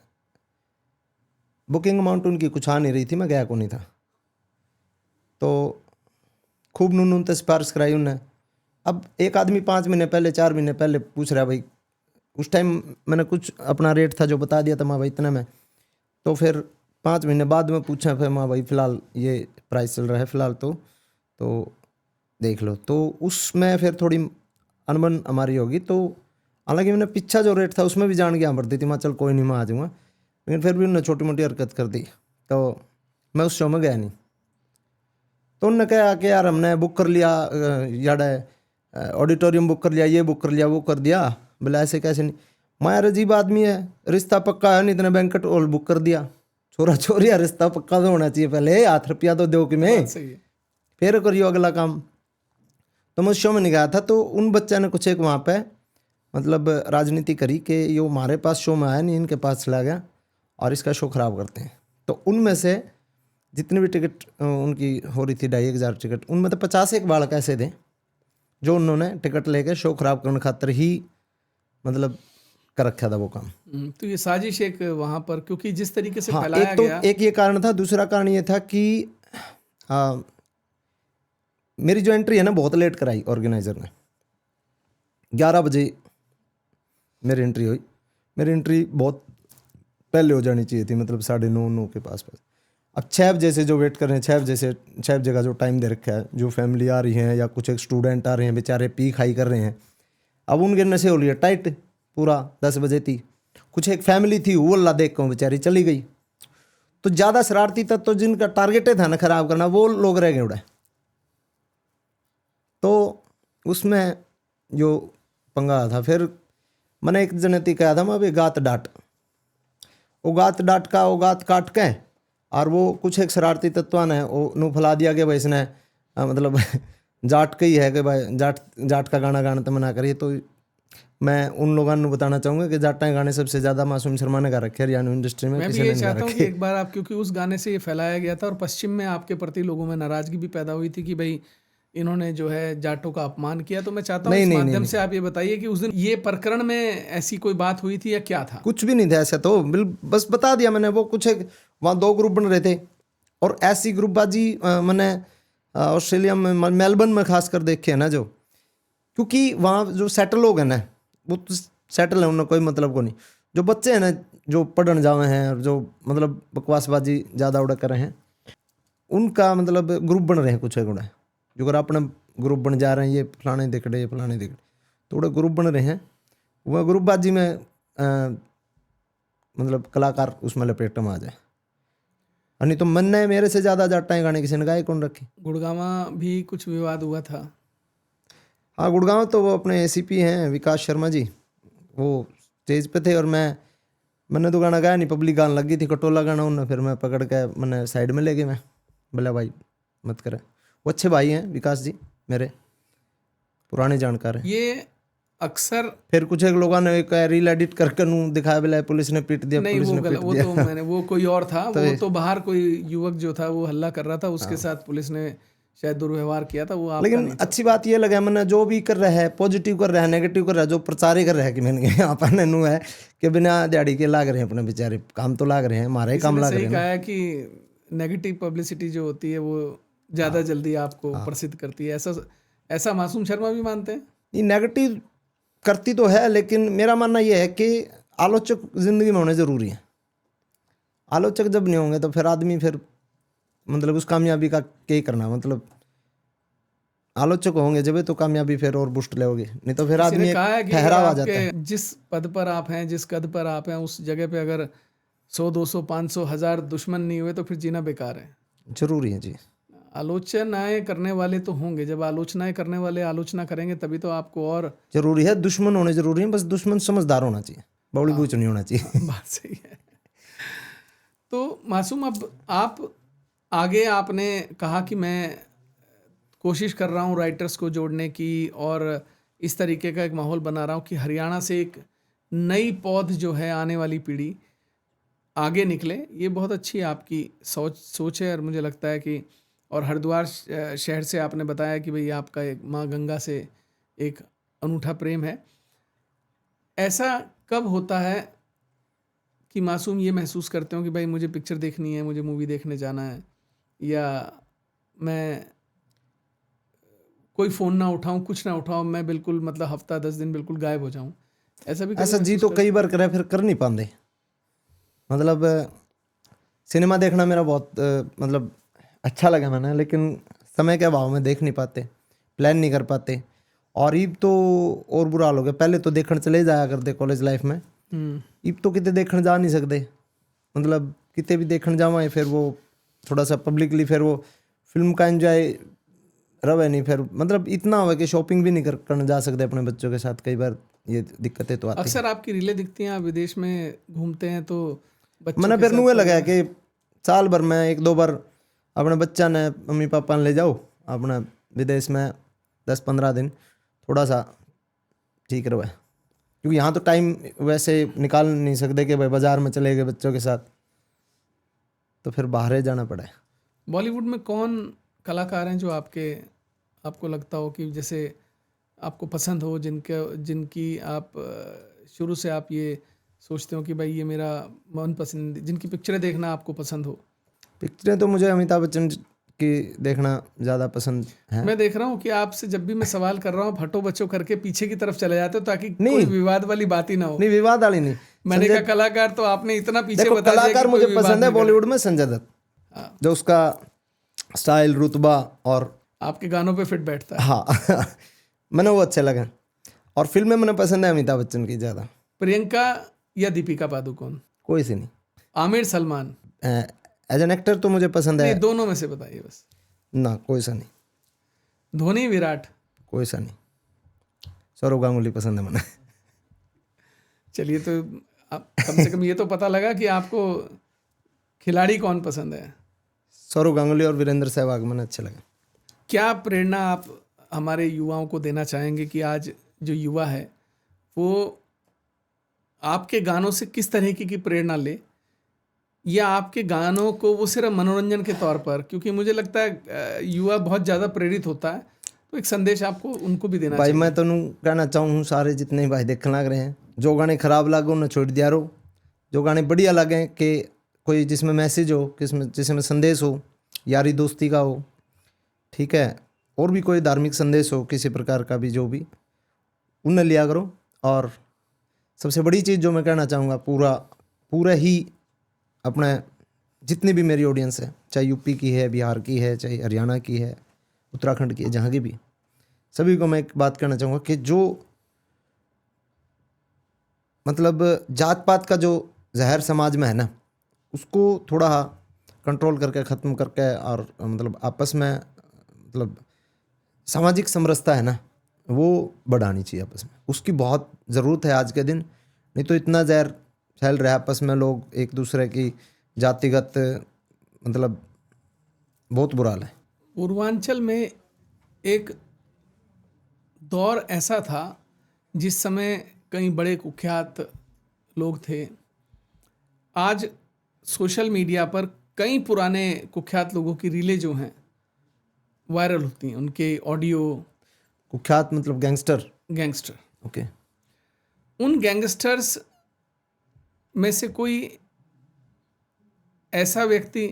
बुकिंग अमाउंट उनकी कुछ आ नहीं रही थी, मैं गया को नहीं था, तो खूब नून ते सिफारिश कराई उन्हें। अब एक आदमी 5 महीने पहले 4 महीने पहले पूछ रहा भाई, उस टाइम मैंने कुछ अपना रेट था जो बता दिया था, माँ भाई इतने में, तो फिर 5 महीने बाद में पूछा फिर माँ भाई फ़िलहाल ये प्राइस चल रहा है फ़िलहाल तो देख लो। तो उसमें फिर थोड़ी अनबन हमारी होगी। तो हालांकि मैंने पीछा जो रेट था उसमें भी जान के यहाँ भरती थी, मैं चल कोई नहीं मैं आ जाऊँगा, लेकिन फिर भी उन्होंने छोटी मोटी हरकत कर दी, तो मैं उस शो में गया नहीं। तो उन्होंने कहा कि यार हमने बुक कर लिया, यार ऑडिटोरियम बुक कर लिया, ये बुक कर लिया, वो कर दिया। बोला ऐसे कैसे नहीं, मैं यार अजीब आदमी है, रिश्ता पक्का है नहीं, इतने बैंकेट हॉल बुक कर दिया। छोरा छोरिया रिश्ता पक्का तो होना चाहिए, पहले 8 रुपया तो दो कि मैं सही है। फिर करियो अगला काम। तो मैं उस शो में नहीं गया था। तो उन बच्चा ने कुछ एक वहाँ पे मतलब राजनीति करी कि ये हमारे पास शो में आया नहीं, इनके पास चला गया और इसका शो ख़राब करते हैं। तो उनमें से जितनी भी टिकट उनकी हो रही थी 2500 टिकट, उनमें तो 50 एक बालक ऐसे थे जो उन्होंने टिकट लेके शो ख़राब करने खातिर ही मतलब कर रखा था वो काम। तो ये साजिश एक वहाँ पर, क्योंकि जिस तरीके से हाँ, फैलाया एक तो गया। एक ये कारण था। दूसरा कारण ये था कि मेरी जो एंट्री है ना बहुत लेट कराई ऑर्गेनाइजर ने। 11 बजे मेरी एंट्री हुई। मेरी एंट्री बहुत पहले हो जानी चाहिए थी, मतलब 9:30 के पास। अब 6 बजे से जो वेट कर रहे हैं, 6 बजे से 6 बजे का जो टाइम दे रखा है, जो फैमिली आ रही है या कुछ एक स्टूडेंट आ रहे हैं बेचारे पी खाई कर रहे हैं, अब उनके नशे हो रही है टाइट पूरा 10 बजे थी। कुछ एक फैमिली थी वो अल्लाह देख कर बेचारी चली गई। तो ज़्यादा शरारती तत्व तो जिनका टारगेट था ना खराब करना, वो लोग रह गए उड़े। तो उसमें जो पंगा था, फिर मैंने एक जनती कहा था मैं अभी गात डाट का वो गात काट के, और वो कुछ एक शरारती तत्व ने वो नू फैला दिया कि भाई इसने मतलब जाट का ही है कि भाई जाट का गाना गाना तो मना करिए। तो मैं उन लोगों को बताना चाहूँगा कि जाट के गाने सबसे ज़्यादा मासूम शर्मा ने गा रखे हरियाणा इंडस्ट्री में। मैं भी ये चाहता हूँ कि एक बार आप, क्योंकि उस गाने से ये फैलाया गया था और पश्चिम में आपके प्रति लोगों में नाराज़गी भी पैदा हुई थी कि भाई इन्होंने जो है जाटों का अपमान किया। तो मैं चाहता हूँ इस माध्यम से आप ये बताइए कि उस दिन ये प्रकरण में ऐसी कोई बात हुई थी या क्या था? कुछ भी नहीं था ऐसा, तो बस बता दिया मैंने। वो कुछ एक वहाँ 2 ग्रुप बन रहे थे और ऐसी ग्रुपबाजी मैंने ऑस्ट्रेलिया में मेलबर्न में खास कर देखे है ना, जो क्योंकि वहाँ जो सेटल लोग हैं ना वो तो सेटल है, उन्हें कोई मतलब को नहीं। जो बच्चे हैं ना जो पढ़ने जावे हैं और जो मतलब बकवासबाजी ज़्यादा उड़ा कर रहे हैं, उनका मतलब ग्रुप बन रहे हैं कुछ एक उड़ा, जो अगर अपना ग्रुप बन जा रहे हैं ये फलाने दिकड़े ये फलाने दिकड़े, तो उड़े ग्रुप बन रहे हैं। वह ग्रुपबाजी में मतलब कलाकार उसमें लपेट में आ जाए। नहीं तो मन ने मेरे से ज़्यादा जाटा गाने किसी ने गाए कौन रखे। गुड़गावा भी कुछ विवाद हुआ था। हाँ, गुड़गांव तो वो अपने ACP हैं विकास शर्मा जी, वो स्टेज पे थे और मैंने तो गाना गाया नहीं, पब्लिक गाने लगी थी कटोला गाना उन्होंने, फिर मैं पकड़ के मैंने साइड में ले गए। मैं बोला भाई मत करे। वो अच्छे भाई हैं विकास जी, मेरे पुराने जानकार हैं। ये अक्सर फिर कुछ एक लोगों ने रील एडिट करके नू दिखाया, बोला पुलिस ने पीट दिया, नहीं, पुलिस वो ने पीट वो दिया। तो मैंने वो कोई और था। वो तो बाहर कोई युवक जो था वो हल्ला कर रहा था, उसके साथ पुलिस ने शायद दुर्व्यवहार किया था, वो आपका लेकिन नहीं था। अच्छी बात ये लगा मैंने, जो भी कर रहा है पॉजिटिव कर रहा है नेगेटिव कर रहा है, जो प्रचार ही कर रहा है कि मैंने यहाँ पर नू है कि बिना दिहाड़ी के लाग रहे हैं अपने बेचारे काम, तो लाग रहे हैं हमारे काम लाग रहे हैं। सही कहा है कि नेगेटिव पब्लिसिटी जो होती है वो ज़्यादा जल्दी आपको प्रसिद्ध करती है। ऐसा मासूम शर्मा भी मानते हैं? ये नेगेटिव करती तो है, लेकिन मेरा मानना यह है कि आलोचक जिंदगी में होने ज़रूरी है। आलोचक जब नहीं होंगे तो फिर आदमी फिर मतलब उस कामयाबी का क्या ही करना, मतलब आलोचक होंगे जब तो कामयाबी फिर और बूस्ट लेोगे, नहीं तो फिर आदमी एक ठहराव आ जाता है। जिस पद पर आप हैं, जिस कद पर आप हैं, उस जगह पे अगर 100, 200, 500, 1000 दुश्मन नहीं हुए तो फिर जीना बेकार है। जरूरी है जी। आलोचनाएं करने वाले तो होंगे, जब आलोचनाएं करने वाले आलोचना करेंगे तभी तो आपको और जरूरी है। दुश्मन होने जरूरी है, बस दुश्मन समझदार होना चाहिए, बौड़ी बूच नहीं होना चाहिए। बात सही है। तो मासूम, अब आप आगे आपने कहा कि मैं कोशिश कर रहा हूँ राइटर्स को जोड़ने की और इस तरीके का एक माहौल बना रहा हूँ कि हरियाणा से एक नई पौध जो है आने वाली पीढ़ी आगे निकले। ये बहुत अच्छी आपकी सोच है और मुझे लगता है कि और हरिद्वार शहर से आपने बताया कि भाई आपका एक माँ गंगा से एक अनूठा प्रेम है। ऐसा कब होता है कि मासूम ये महसूस करते हो कि भाई मुझे पिक्चर देखनी है, मुझे मूवी देखने जाना है, या मैं कोई फ़ोन ना उठाऊं, कुछ ना उठाऊं, मैं बिल्कुल मतलब हफ्ता 10 दिन बिल्कुल गायब हो जाऊं? ऐसा भी कभी ऐसा जी महसूस तो करते कई बार करे, फिर कर नहीं पाते। मतलब सिनेमा देखना मेरा बहुत मतलब अच्छा लगा मैंने, लेकिन समय के अभाव में देख नहीं पाते, प्लान नहीं कर पाते। और ईब तो और बुरा हाल हो गया। पहले तो देखने चले जाया करते कॉलेज लाइफ में, ईब तो कितने देखने जा नहीं सकते। मतलब कितने भी देखने जावा फिर वो थोड़ा सा पब्लिकली फिर वो फिल्म का एंजॉय रवे नहीं। फिर मतलब इतना हुआ कि शॉपिंग भी नहीं करने जा सकते अपने बच्चों के साथ। कई बार ये दिक्कतें तो आती हैं। अक्सर आपकी रीलें दिखती हैं, आप विदेश में घूमते हैं तो बच्चों मैंने के फिर साथ नुए लगा कि साल भर में 1-2 बार अपने बच्चा ने मम्मी पापा ने ले जाओ अपना विदेश में 10-15 दिन, थोड़ा सा ठीक रहे। क्योंकि यहाँ तो टाइम वैसे निकाल नहीं सकते कि भाई बाजार में चले गए बच्चों के साथ, तो फिर बाहर ही जाना पड़ा है। बॉलीवुड में कौन कलाकार हैं जो आपको लगता हो कि जैसे आपको पसंद हो, जिनकी आप शुरू से आप ये सोचते हो कि भाई ये मेरा मनपसंद, जिनकी पिक्चरें देखना आपको पसंद हो? पिक्चरें तो मुझे अमिताभ बच्चन की देखना ज़्यादा पसंद है। मैं देख रहा हूँ कि आपसे जब भी मैं सवाल कर रहा हूँ फटो बच्चों करके पीछे की तरफ चले जाते हो ताकि कोई विवाद वाली बात ही ना हो। नहीं, विवाद वाली नहीं। मैंने कहा कलाकार तो आपने इतना पीछे देखो, बता दिया कलाकार कि कोई मुझे विवाद पसंद है नहीं करे। बॉलीवुड में संजय दत्त, हाँ। जो उसका स्टाइल, रुतबा और आपके गानों पे फिट बैठता है। हाँ मैंने वो अच्छे लगे। और फिल्में मैंने पसंद है अमिताभ बच्चन की ज़्यादा। प्रियंका या दीपिका पादुकोण? कोई सी नहीं। Aamir Salman? As an actor तो मुझे पसंद है। नहीं, दोनों में से बताइए बस। ना, कोई सा नहीं। धोनी विराट? कोई सा नहीं। सौरव गांगुली पसंद है मैंने। चलिए, तो आप कम से कम ये तो पता लगा कि आपको खिलाड़ी कौन पसंद है। सौरव गांगुली और वीरेंद्र सहवाग मैंने अच्छे लगे। क्या प्रेरणा आप हमारे युवाओं को देना चाहेंगे कि आज जो युवा है वो आपके गानों से किस तरह की प्रेरणा ले, या आपके गानों को वो सिर्फ मनोरंजन के तौर पर, क्योंकि मुझे लगता है युवा बहुत ज़्यादा प्रेरित होता है, तो एक संदेश आपको उनको भी देना भाई चाहिए। मैं तो कहना चाहूँ सारे जितने भाई देखने लग रहे हैं, जो गाने खराब लगे उन्हें छोड़ दिया रो। जो गाने बढ़िया लगे कि कोई जिसमें मैसेज हो, जिसमें संदेश हो, यारी दोस्ती का हो, ठीक है, और भी कोई धार्मिक संदेश हो किसी प्रकार का भी, जो भी, उन्हें लिया करो। और सबसे बड़ी चीज़ जो मैं कहना चाहूँगा, पूरा ही अपने जितनी भी मेरी ऑडियंस है, चाहे यूपी की है, बिहार की है, चाहे हरियाणा की है, उत्तराखंड की है, जहाँ की भी, सभी को मैं एक बात कहना चाहूँगा कि जो मतलब जात पात का जो जहर समाज में है ना, उसको थोड़ा कंट्रोल करके, ख़त्म करके, और मतलब आपस में मतलब सामाजिक समरसता है ना, वो बढ़ानी चाहिए आपस में। उसकी बहुत ज़रूरत है आज के दिन। नहीं तो इतना जहर फैल रहा है आपस में, लोग एक दूसरे की जातिगत, मतलब बहुत बुरा हाल है। पूर्वांचल में एक दौर ऐसा था जिस समय कई बड़े कुख्यात लोग थे। आज सोशल मीडिया पर कई पुराने कुख्यात लोगों की रीलें जो हैं वायरल होती हैं, उनके ऑडियो। कुख्यात मतलब गैंगस्टर? गैंगस्टर। ओके। उन गैंगस्टर्स में से कोई ऐसा व्यक्ति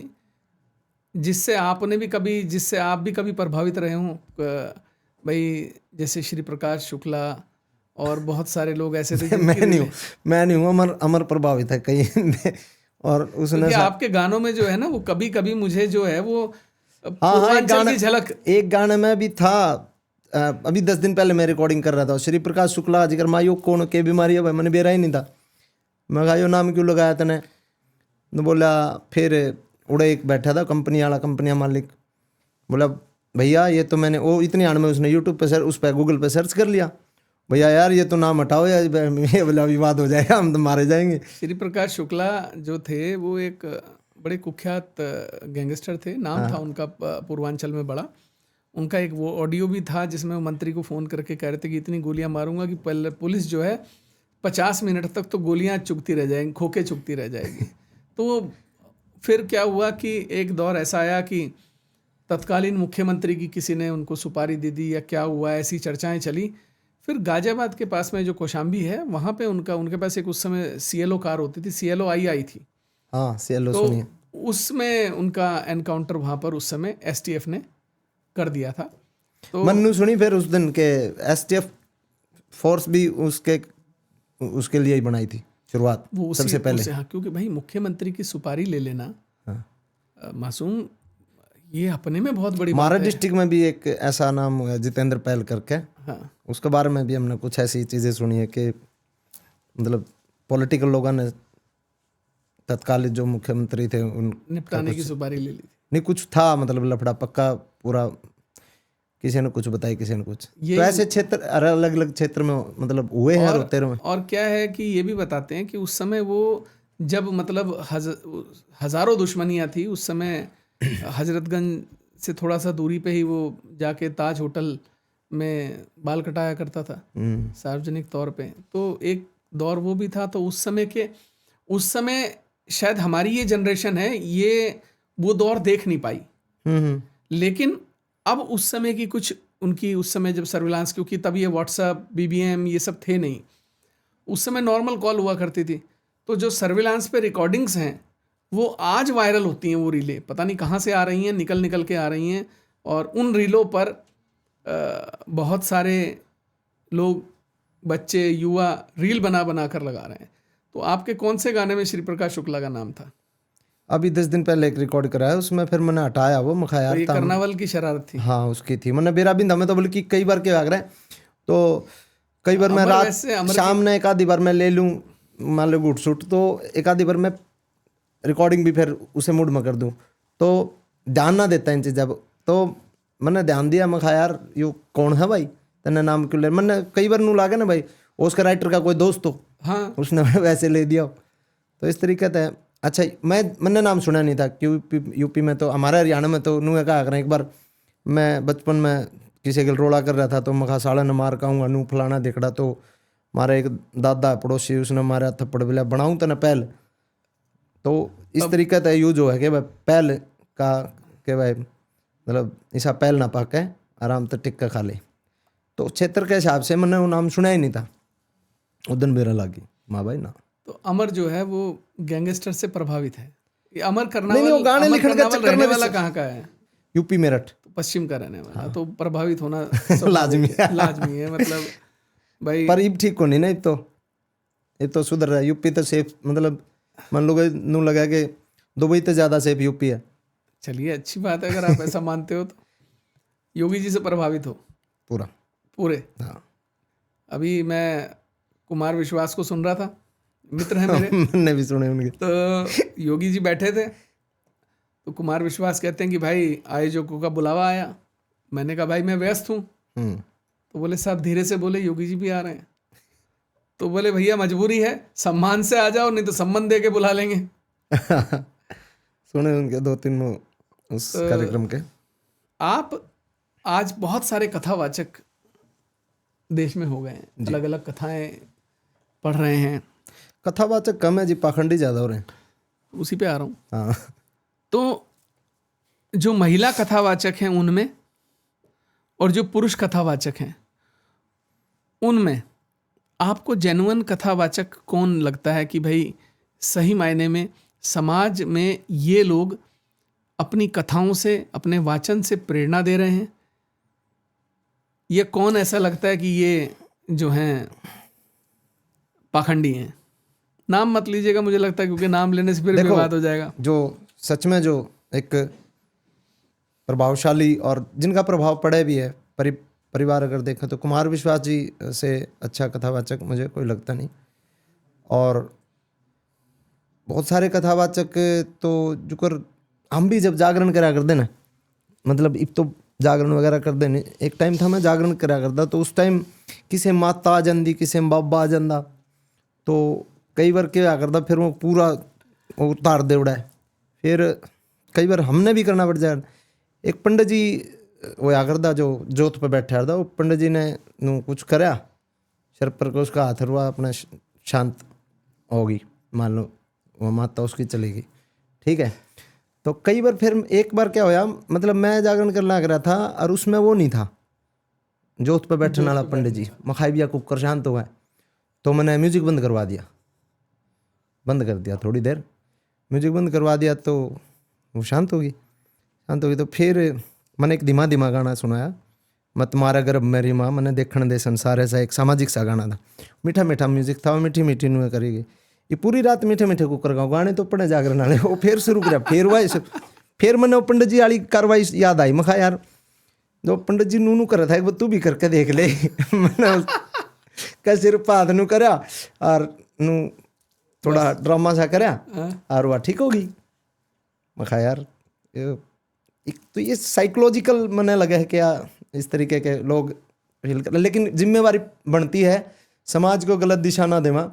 जिससे आप भी कभी प्रभावित रहे हों, भाई जैसे श्री प्रकाश शुक्ला और बहुत सारे लोग ऐसे थे मैं नहीं हूँ, अमर प्रभावित है कहीं और उसने आपके गानों में जो है ना, वो कभी कभी मुझे जो है वो हाँ, की झलक। एक गाने में भी था, अभी 10 दिन पहले मैं रिकॉर्डिंग कर रहा था, श्री प्रकाश शुक्ला जिक्र मायो कौन के बीमारी है भाई, मैंने बेरा ही नहीं था। मैं कहा यो नाम क्यों लगाया तने? तो बोला, फिर उड़े एक बैठा था कंपनी वाला, कंपनी मालिक, बोला भैया ये तो मैंने वो इतनी आड़ में उसने यूट्यूब पे उस पर गूगल पे सर्च कर लिया, भैया यार ये तो नाम हटाओ यार, ये बोला विवाद हो जाएगा, हम तो मारे जाएंगे। श्री प्रकाश शुक्ला जो थे वो एक बड़े कुख्यात गैंगस्टर थे, नाम था उनका पूर्वांचल में बड़ा, उनका एक वो ऑडियो भी था जिसमें वो मंत्री को फ़ोन करके कह रहे थे कि इतनी गोलियां मारूंगा कि पुलिस जो है 50 मिनट तक तो गोलियां चुगती रह जाएंगी, खोखे चुगती रह जाएगी। तो फिर क्या हुआ कि एक दौर ऐसा आया कि तत्कालीन मुख्यमंत्री की किसी ने उनको सुपारी दे दी या क्या हुआ, ऐसी चर्चाएं चली। फिर गाजियाबाद के पास में जो कौशाम्बी है वहाँ पे उनके पास एक उस समय CLO कार होती थी, CLO आई थी। हाँ CLO तो सुनिए। उसमें उनका एनकाउंटर वहाँ पर उस समय STF ने कर दिया था। तो मन्नू सुनी फिर उस दिन के STF फोर्स भी उसके लिए ही बनाई थी शुरुआत वो सबसे पहले। हाँ, क्योंकि भाई मुख्यमंत्री की सुपारी ले लेना मासूम, ये अपने में बहुत बड़ी हमारे बात है। डिस्ट्रिक्ट में भी एक ऐसा नाम है जितेंद्र पहल करके, हाँ, उसके बारे में भी हमने कुछ ऐसी चीज़ें सुनी है कि मतलब पॉलिटिकल लोगों ने तत्कालीन जो मुख्यमंत्री थे उन निपटाने की सुपारी ले ली थी। नहीं कुछ था, मतलब लफड़ा पक्का पूरा, किसी ने कुछ बताया किसी ने कुछ। तो ऐसे क्षेत्र अलग अलग क्षेत्र में मतलब हुए हैं होते रहे। और क्या है कि ये भी बताते हैं कि उस समय वो जब मतलब हजारों दुश्मनियां थी उस समय, हजरतगंज से थोड़ा सा दूरी पे ही वो जाके ताज होटल में बाल कटाया करता था सार्वजनिक तौर पे। तो एक दौर वो भी था। तो उस समय शायद हमारी ये जनरेशन है ये वो दौर देख नहीं पाई। लेकिन अब उस समय की कुछ उनकी, उस समय जब सर्विलांस, क्योंकि तब ये व्हाट्सएप BBM ये सब थे नहीं, उस समय नॉर्मल कॉल हुआ करती थी। तो जो सर्विलांस पे रिकॉर्डिंग्स हैं वो आज वायरल होती हैं। वो रीलें पता नहीं कहाँ से आ रही हैं, निकल के आ रही हैं। और उन रीलों पर बहुत सारे लोग, बच्चे, युवा रील बना कर लगा रहे हैं। तो आपके कौन से गाने में श्री प्रकाश शुक्ला का नाम था? अभी 10 दिन पहले एक रिकॉर्ड कराया, उसमें फिर मैंने हटाया वो मखाया। तो ये कर्नावल की शरारत थी। हाँ उसकी थी। मैंने बेरा बिंदा में तो बल्कि कई बार के भाग रहे, तो कई बार मैं रात शाम ने एक आधी बार मैं ले लूँ मान लो गुट सूट, तो एक आधी बार मैं रिकॉर्डिंग भी फिर उसे मूड में कर दूँ, तो ध्यान ना देता इन चीज़। तो मैंने ध्यान दिया, मैं कहा यार यो कौन है भाई, तेने नाम क्यों ले। मैंने कई बार नू लागे ना भाई उसका राइटर का कोई दोस्त हो, हाँ उसने वैसे ले दिया। तो इस तरीके से अच्छा मैंने नाम सुना नहीं था कि यूपी में, तो हमारे हरियाणा में तो नू कहा करें। एक बार मैं बचपन में किसी के रोड़ा कर रहा था, तो मैं कहा साले ने मार कहूँगा नू फलाना दिखड़ा। तो हमारे एक दादा पड़ोसी उसने मारा थप्पड़ बिला बनाऊँ तो न पहल। तो इस तरीके से यूज हो है कि भाई पहल का के भाई मतलब ऐसा पहल ना पाके आराम से टिक्का खा ले। तो क्षेत्र के हिसाब से मैंने वो नाम सुना ही नहीं था, उदन मेरा लगी माँ भाई ना। तो अमर जो है वो गैंगस्टर से प्रभावित है। ये अमर नहीं, कर्नावल, वो गाने अमर लिखने का कर्नावल चक्कर रहने में वाला कहाँ का है? यूपी मेरठ। तो पश्चिम का रहने वाला। तो प्रभावित होना लाजमी है। लाजमी है मतलब भाई। पर ये ठीक को नहीं ना, ये तो सुधर रहा है। यूपी तो सेफ, मतलब मान लो नू लगा कि दुबई तो ज़्यादा सेफ यूपी है। चलिए अच्छी बात है अगर आप ऐसा मानते हो। तो योगी जी से प्रभावित हो पूरे? हाँ। अभी मैं कुमार विश्वास को सुन रहा था, मित्र हैं मेरे। मैंने भी सुने उनके। तो योगी जी बैठे थे, तो कुमार विश्वास कहते हैं कि भाई आयोजकों का बुलावा आया। मैंने कहा भाई मैं व्यस्त हूँ। तो बोले साहब धीरे से बोले, योगी जी भी आ रहे हैं। तो बोले भैया मजबूरी है, सम्मान से आ जाओ नहीं तो सम्मान दे के बुला लेंगे। सुने उनके 2-3 उस कार्यक्रम के। आप आज बहुत सारे कथावाचक देश में हो गए हैं, अलग अलग कथाएं पढ़ रहे हैं। कथावाचक कम है जी, पाखंडी ज़्यादा हो रहे हैं। उसी पे आ रहा हूँ। हाँ। तो जो महिला कथावाचक हैं उनमें और जो पुरुष कथावाचक हैं उनमें आपको जेन्युइन कथावाचक कौन लगता है कि भाई सही मायने में समाज में ये लोग अपनी कथाओं से, अपने वाचन से प्रेरणा दे रहे हैं? ये कौन ऐसा लगता है कि ये जो हैं पाखंडी हैं? नाम मत लीजिएगा, मुझे लगता है क्योंकि नाम लेने से फिर विवाद हो जाएगा। जो सच में जो एक प्रभावशाली और जिनका प्रभाव पड़े भी है परिवार अगर देखा तो कुमार विश्वास जी से अच्छा कथावाचक मुझे कोई लगता नहीं। और बहुत सारे कथावाचक तो जो कर हम भी जब जागरण करा करते ना, मतलब अब तो जागरण वगैरह कर देने, एक टाइम था मैं जागरण करा करता, तो उस टाइम किसे माता आ जाती किसे बाबा आ जाता, तो कई बार क्या करता फिर वो पूरा उतार दे उड़ा है। फिर कई बार हमने भी करना पड़ जाए। एक पंडित जी वो आगरदा जो जोत पे बैठा था, वो पंडित जी ने नू कुछ करया सिर पर को, उसका हाथ रुआ अपना शांत होगी, मान लो वो माता उसकी चली गई, ठीक है। तो कई बार फिर एक बार क्या होया, मतलब मैं जागरण करने लग रहा था और उसमें वो नहीं था जोत पे बैठने वाला पंडित जी, मखाई बिया कुकर शांत हो गए, तो मैंने म्यूजिक बंद करवा दिया, बंद कर दिया, थोड़ी देर म्यूजिक बंद करवा दिया तो वो शांत होगी, शांत होगी। तो फिर मैंने एक धीमा धीमा गाना सुनाया, मत मारा गर्भ मेरी माँ, मैंने देखने दे संसार, ऐसा एक सामाजिक सा गाना था, मीठा मीठा म्यूजिक था, मीठी मीठी नुए करेगी। ये पूरी रात मीठे मीठे कुकर गाँव गाने तो पड़े जागरण वाले, वो फिर शुरू करा, फिर मैंने वो पंडित जी वाली कार्रवाई याद आई, मैं यार जो पंडित जी नू कर रहा था, वो तू भी करके देख ले। मैंने का सिर पाथ नू करया और नू थोड़ा ड्रामा सा करया और वह ठीक होगी। मैं यार एक तो ये साइकोलॉजिकल मैंने लगा है क्या इस तरीके के लोग फील कर, लेकिन जिम्मेवारी बनती है समाज को गलत दिशा ना देवा,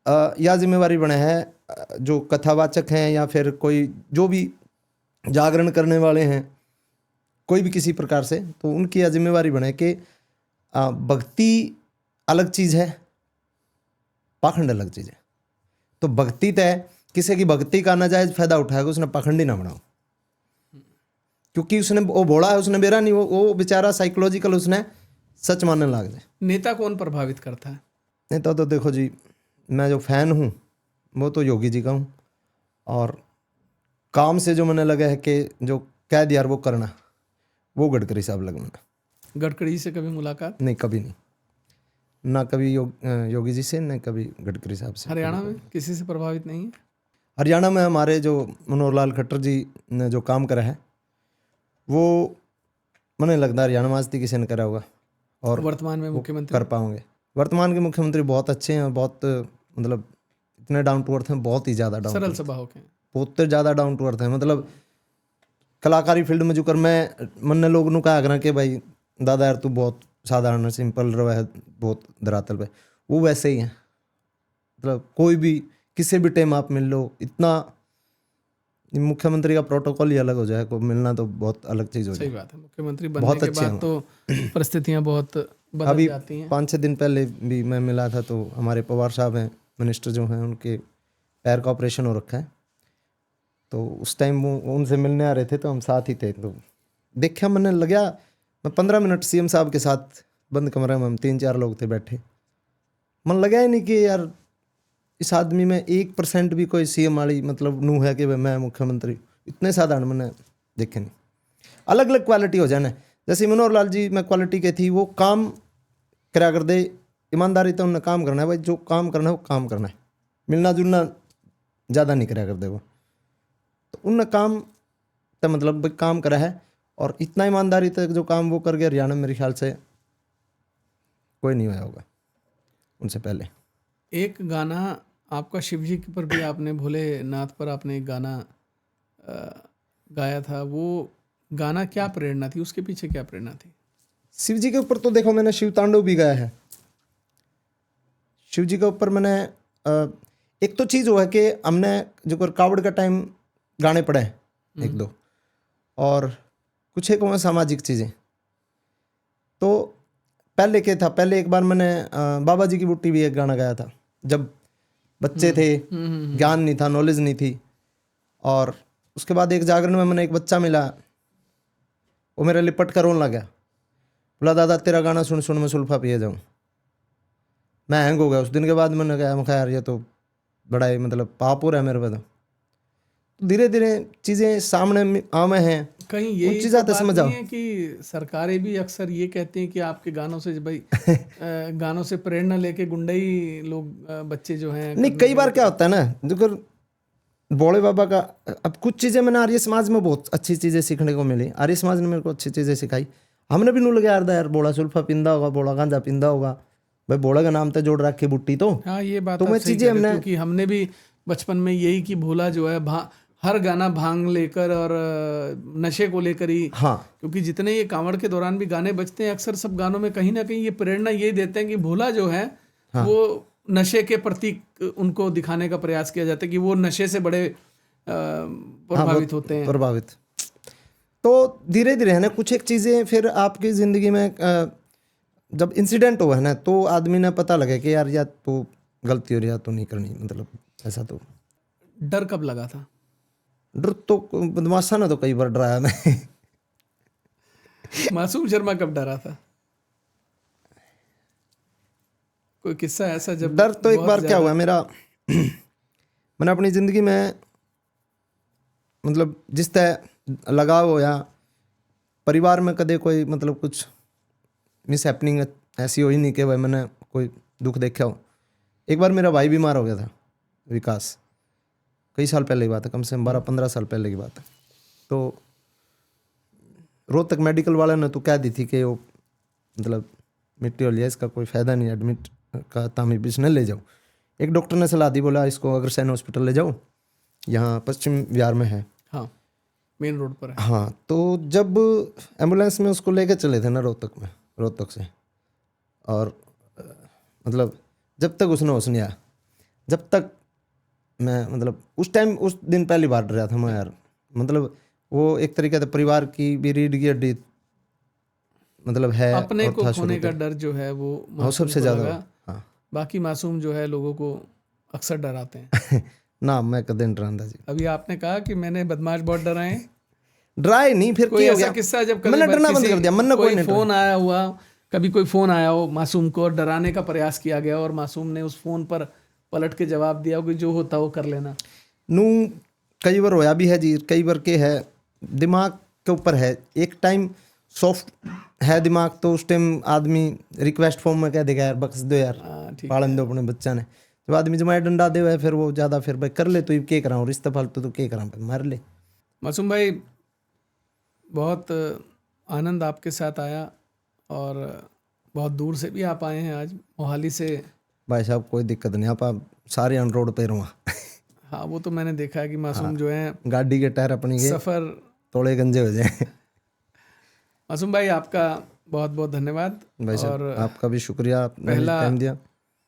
या जिम्मेवारी बने है जो कथावाचक हैं या फिर कोई जो भी जागरण करने वाले हैं कोई भी किसी प्रकार से, तो उनकी यह जिम्मेवारी बने कि भक्ति अलग चीज़ है, पाखंड अलग चीज़ है। तो भक्ति तय किसी की भक्ति का नाजायज फायदा उठाएगा, उसने पाखंडी ना बनाओ, क्योंकि उसने वो बोला है, उसने मेरा नहीं, वो बेचारा साइकोलॉजिकल उसने सच मानने लग जाए। नेता कौन प्रभावित करता है? नेता तो देखो जी, मैं जो फैन हूँ वो तो योगी जी का हूँ, और काम से जो मैंने लगा है कि जो कह दिया वो करना, वो गडकरी साहब लगना। गडकरी से कभी मुलाकात? नहीं, कभी नहीं, ना कभी योगी जी से, न कभी गडकरी साहब से। हरियाणा में किसी से प्रभावित नहीं है? हरियाणा में हमारे जो मनोहर लाल खट्टर जी ने जो काम करा है वो मैंने लगता है हरियाणा में आज तक किसी ने करा होगा, और वर्तमान में मुख्यमंत्री कर पाओगे। वर्तमान के मुख्यमंत्री बहुत अच्छे हैं, बहुत मतलब इतने डाउन टू अर्थ हैं, बहुत ही ज़्यादा डाउन, सरल स्वभाव के, बहुत ज़्यादा डाउन टू अर्थ है। मतलब कलाकारी फील्ड में जो कर मैं मन लोग नू कहा करा कि भाई दादा यार तू बहुत साधारण सिंपल रहा है, बहुत धरातल पे, वो वैसे ही है। मतलब कोई भी किसी भी टाइम आप मिल लो, इतना मुख्यमंत्री का प्रोटोकॉल ही अलग हो जाए, को मिलना तो बहुत अलग चीज़ हो जाए। सही बात है, मुख्यमंत्री बनने के बाद तो परिस्थितियां बहुत बदल जाती हैं। 5-6 दिन पहले भी मैं मिला था, तो हमारे पवार साहब हैं मिनिस्टर जो हैं, उनके पैर का ऑपरेशन हो रखा है, तो उस टाइम वो उनसे मिलने आ रहे थे, तो हम साथ ही थे। तो देखा मैंने लगा, मैं 15 मिनट सीएम साहब के साथ बंद कमरे में, हम 3-4 लोग थे बैठे, मन लगा ही नहीं कि यार इस आदमी में 1% भी कोई सीएम वाली मतलब नू है कि मैं मुख्यमंत्री, इतने साधारण मैंने देखे नहीं। अलग अलग क्वालिटी हो जाना, जैसे मनोहर लाल जी में क्वालिटी के थी, वो काम करा कर दे, ईमानदारी तो उन्हें काम करना है भाई, जो काम करना है वो काम करना है, मिलना जुलना ज़्यादा नहीं करा कर दे वो, तो उनने काम तो मतलब भाई काम करा है, और इतना ईमानदारी तक जो काम वो कर गया हरियाणा में मेरे ख्याल से कोई नहीं हुआ होगा उनसे पहले। एक गाना आपका शिव जी पर भी आपने भोलेनाथ पर आपने एक गाना गाया था, वो गाना क्या प्रेरणा थी, उसके पीछे क्या प्रेरणा थी? शिव जी के ऊपर तो देखो मैंने शिव तांडव भी गाया है। शिव जी के ऊपर मैंने एक तो चीज़ हुआ कि हमने जो कावड़ का टाइम गाने पढ़े 1-2, और कुछ एक हुआ सामाजिक चीज़ें। तो पहले क्या था, पहले एक बार मैंने बाबा जी की बुट्टी भी एक गाना गाया था, जब बच्चे थे, ज्ञान नहीं था, नॉलेज नहीं थी। और उसके बाद एक जागरण में मैंने एक बच्चा मिला, वो मेरे लिपट कर रोने लगा, बोला दादा तेरा गाना सुन सुन मैं सुल्फा पिए जाऊँ। मैं हैंग हो गया। उस दिन के बाद मैंने कहा मैं यार ये तो बड़ा ही मतलब पाप हो रहा है मेरे पे। तो धीरे धीरे चीज़ें सामने आमे हैं, कहीं ये चीज़ आते समझ आओ है कि सरकारें भी अक्सर ये कहती हैं कि आपके गानों से भाई गानों से प्रेरणा लेके गुंडई लोग बच्चे जो हैं। नहीं, कई बार क्या होता है ना, देखो भोले बाबा का, अब कुछ चीज़ें मैंने आर्य समाज में बहुत अच्छी चीज़ें सीखने को मिली, आर्य समाज ने मेरे को अच्छी चीज़ें सिखाई। हमने भी नू लगे यार बोला सुल्फा पिंदा होगा, बोला गांजा पिंदा होगा, भाई बोला का नाम तो जोड़ रखी बुट्टी। तो हाँ ये बात तो मैं चीज़ें हमने, क्योंकि हमने भी बचपन में यही कि भोला जो है हर गाना भांग लेकर और नशे को लेकर ही। हाँ, क्योंकि जितने ये कांवड़ के दौरान भी गाने बजते हैं, अक्सर सब गानों में कहीं ना कहीं ये प्रेरणा यही देते हैं कि भोला जो है वो नशे के प्रति उनको दिखाने का प्रयास किया जाता है कि वो नशे से बड़े प्रभावित होते हैं। प्रभावित। तो धीरे धीरे है ना कुछ एक चीज़ें फिर आपकी ज़िंदगी में जब इंसिडेंट हुआ है ना तो आदमी ने पता लगे कि यार या तो गलती हो रही है तो नहीं करनी, मतलब ऐसा। तो डर कब लगा था? डर तो बदमाशा ने तो कई बार डराया मैं। मासूम शर्मा कब डरा था? कोई किस्सा ऐसा जब डर तो एक बहुत बार क्या ज्यादा- हुआ मेरा, मैंने अपनी ज़िंदगी में मतलब जिस तरह लगाव हो या परिवार में कदे कोई मतलब कुछ मिस हैपनिंग ऐसी हो ही नहीं कि भाई मैंने कोई दुख देखा हो। एक बार मेरा भाई बीमार हो गया था, विकास, कई साल पहले की बात है, कम से कम 12-15 साल पहले की बात है। तो रोहतक मेडिकल वाले ने तो कह दी थी कि वो मतलब मिट्टी हो लिया, इसका कोई फ़ायदा नहीं, एडमिट का तामी बीच न ले जाओ। एक डॉक्टर ने सलाह दी, बोला इसको अग्रसेन हॉस्पिटल ले जाओ, यहाँ पश्चिम बिहार में है। हाँ, मेन रोड पर है। हाँ, तो जब एम्बुलेंस में उसको लेके चले थे ना रोहतक से, और मतलब जब तक उसने होश नहीं आया, जब तक मैं मतलब उस टाइम उस दिन पहली बार डरा था मैं यार। मतलब वो एक तरीके से परिवार की भी रीढ़ की हड्डी मतलब है, अपने और को था खोने शुरू का से। डर जो है वो हाँ, मासूम सबसे को ज़्यादा। लगा। हाँ बाकी मासूम जो है लोगों को अक्सर डराते हैं। ना, मैं कदे नहीं डरांदा जी, अभी आपने कहा कि मैंने बदमाश बहुत डराए हैं। डराए नहीं, फिर कोई क्या हो ऐसा गया, किस्सा जब मैंने डरना बंद कर दिया, मन ने कोई कोई नहीं फोन आया हुआ, कभी कोई फोन आया हो मासूम को और डराने का प्रयास किया गया और मासूम ने उस फोन पर पलट के जवाब दिया कि जो होता वो कर लेना? नू कई बार होया भी है जी, कई बार के है दिमाग के ऊपर है। एक टाइम सॉफ्ट है दिमाग, तो उस टाइम आदमी रिक्वेस्ट फॉर्म में कह देगा यार बख्श दो यार, हाँ, ठीक। पालन दो अपने बच्चा ने। जब आदमी जमाए डंडा दे हुआ है फिर वो ज़्यादा फिर भाई कर ले, तो ये क्या कराऊँ, रिश्ता फालतू तो क्या कराऊँ, मार ले। मासूम भाई, बहुत आनंद आपके साथ आया और बहुत दूर से भी आप आए हैं आज, मोहाली से। भाई साहब कोई दिक्कत नहीं, आप सारे ऑन रोड पे रहुआ। हाँ, वो तो मैंने देखा है कि मासूम जो है गाड़ी के टायर अपनी के सफ़र। थोड़े गंजे हो जाए। मासूम भाई, आपका बहुत बहुत धन्यवाद। भाई साहब और आपका भी शुक्रिया, आपने पहला- टाइम दिया।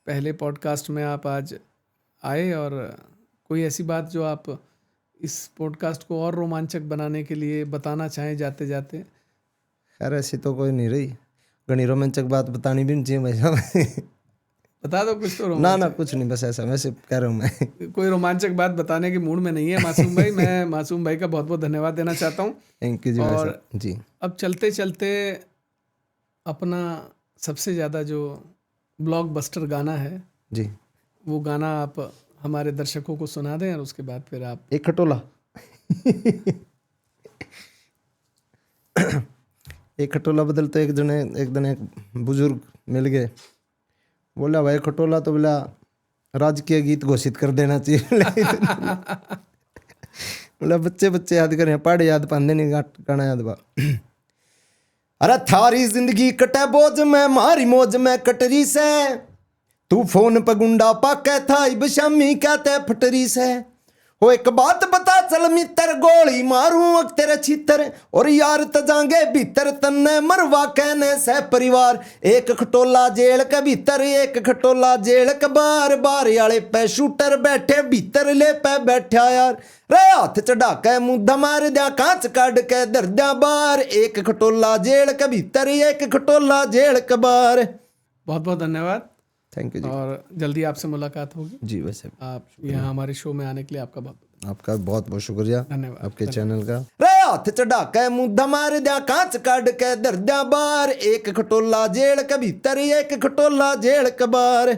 पहले पॉडकास्ट में आप आज आए और कोई ऐसी बात जो आप इस पॉडकास्ट को और रोमांचक बनाने के लिए बताना चाहें जाते जाते? खैर ऐसी तो कोई नहीं रही, घनी रोमांचक बात बतानी भी नहीं चाहिए भाई साहब। बता दो कुछ तो ना कुछ नहीं, बस ऐसा वैसे कह रहा हूँ मैं। कोई रोमांचक बात बताने के मूड में नहीं है मासूम भाई। मैं मासूम भाई का बहुत बहुत धन्यवाद देना चाहता हूँ। थैंक यू जी भाई और साहब जी। अब चलते चलते अपना सबसे ज़्यादा जो ब्लॉकबस्टर गाना है, जी वो गाना आप हमारे दर्शकों को सुना दें और उसके बाद फिर आप। एक खटोला। एक खटोला बदल तो एक दिन एक बुजुर्ग मिल गए, बोला भाई खटोला तो बोला राजकीय गीत घोषित कर देना चाहिए। बोला बच्चे याद करें, पहाड़ याद पाते नहीं, गाना याद पा। अरे थारी जिंदगी कटे बोझ में, मारी मौज में कटरी से, तू फोन पे गुंडा पाके था इब शामी कहते फटरी से। हो एक बात बता चल मित्र, गोली मारूं अक तेरे छितर, और यार तजांगे भीतर तन्ने मरवा कहने से परिवार। एक खटोला जेल के भीतर, एक खटोला जेल के बार, बार याले पे शूटर बैठे भीतर ले पे बैठा यार। रे हाथ चढ़ा के मुद्दा मार दिया, कांच काट के धर दिया बार। एक खटोला जेल के भीतर, एक खटोला जेल के बार। बहुत बहुत धन्यवाद थैंक यू जी। और जल्दी आपसे मुलाकात होगी। जी वैसे आप यहाँ हमारे शो में आने के लिए आपका बहुत आपका बहुत बहुत शुक्रिया, धन्यवाद। आपके चैनल का। रे हाथ चढ़ा के मुद्दा मार दिया, कांच काट के धर दिया बार। एक खटोला जेल के भीतर, एक खटोला जेल के बार।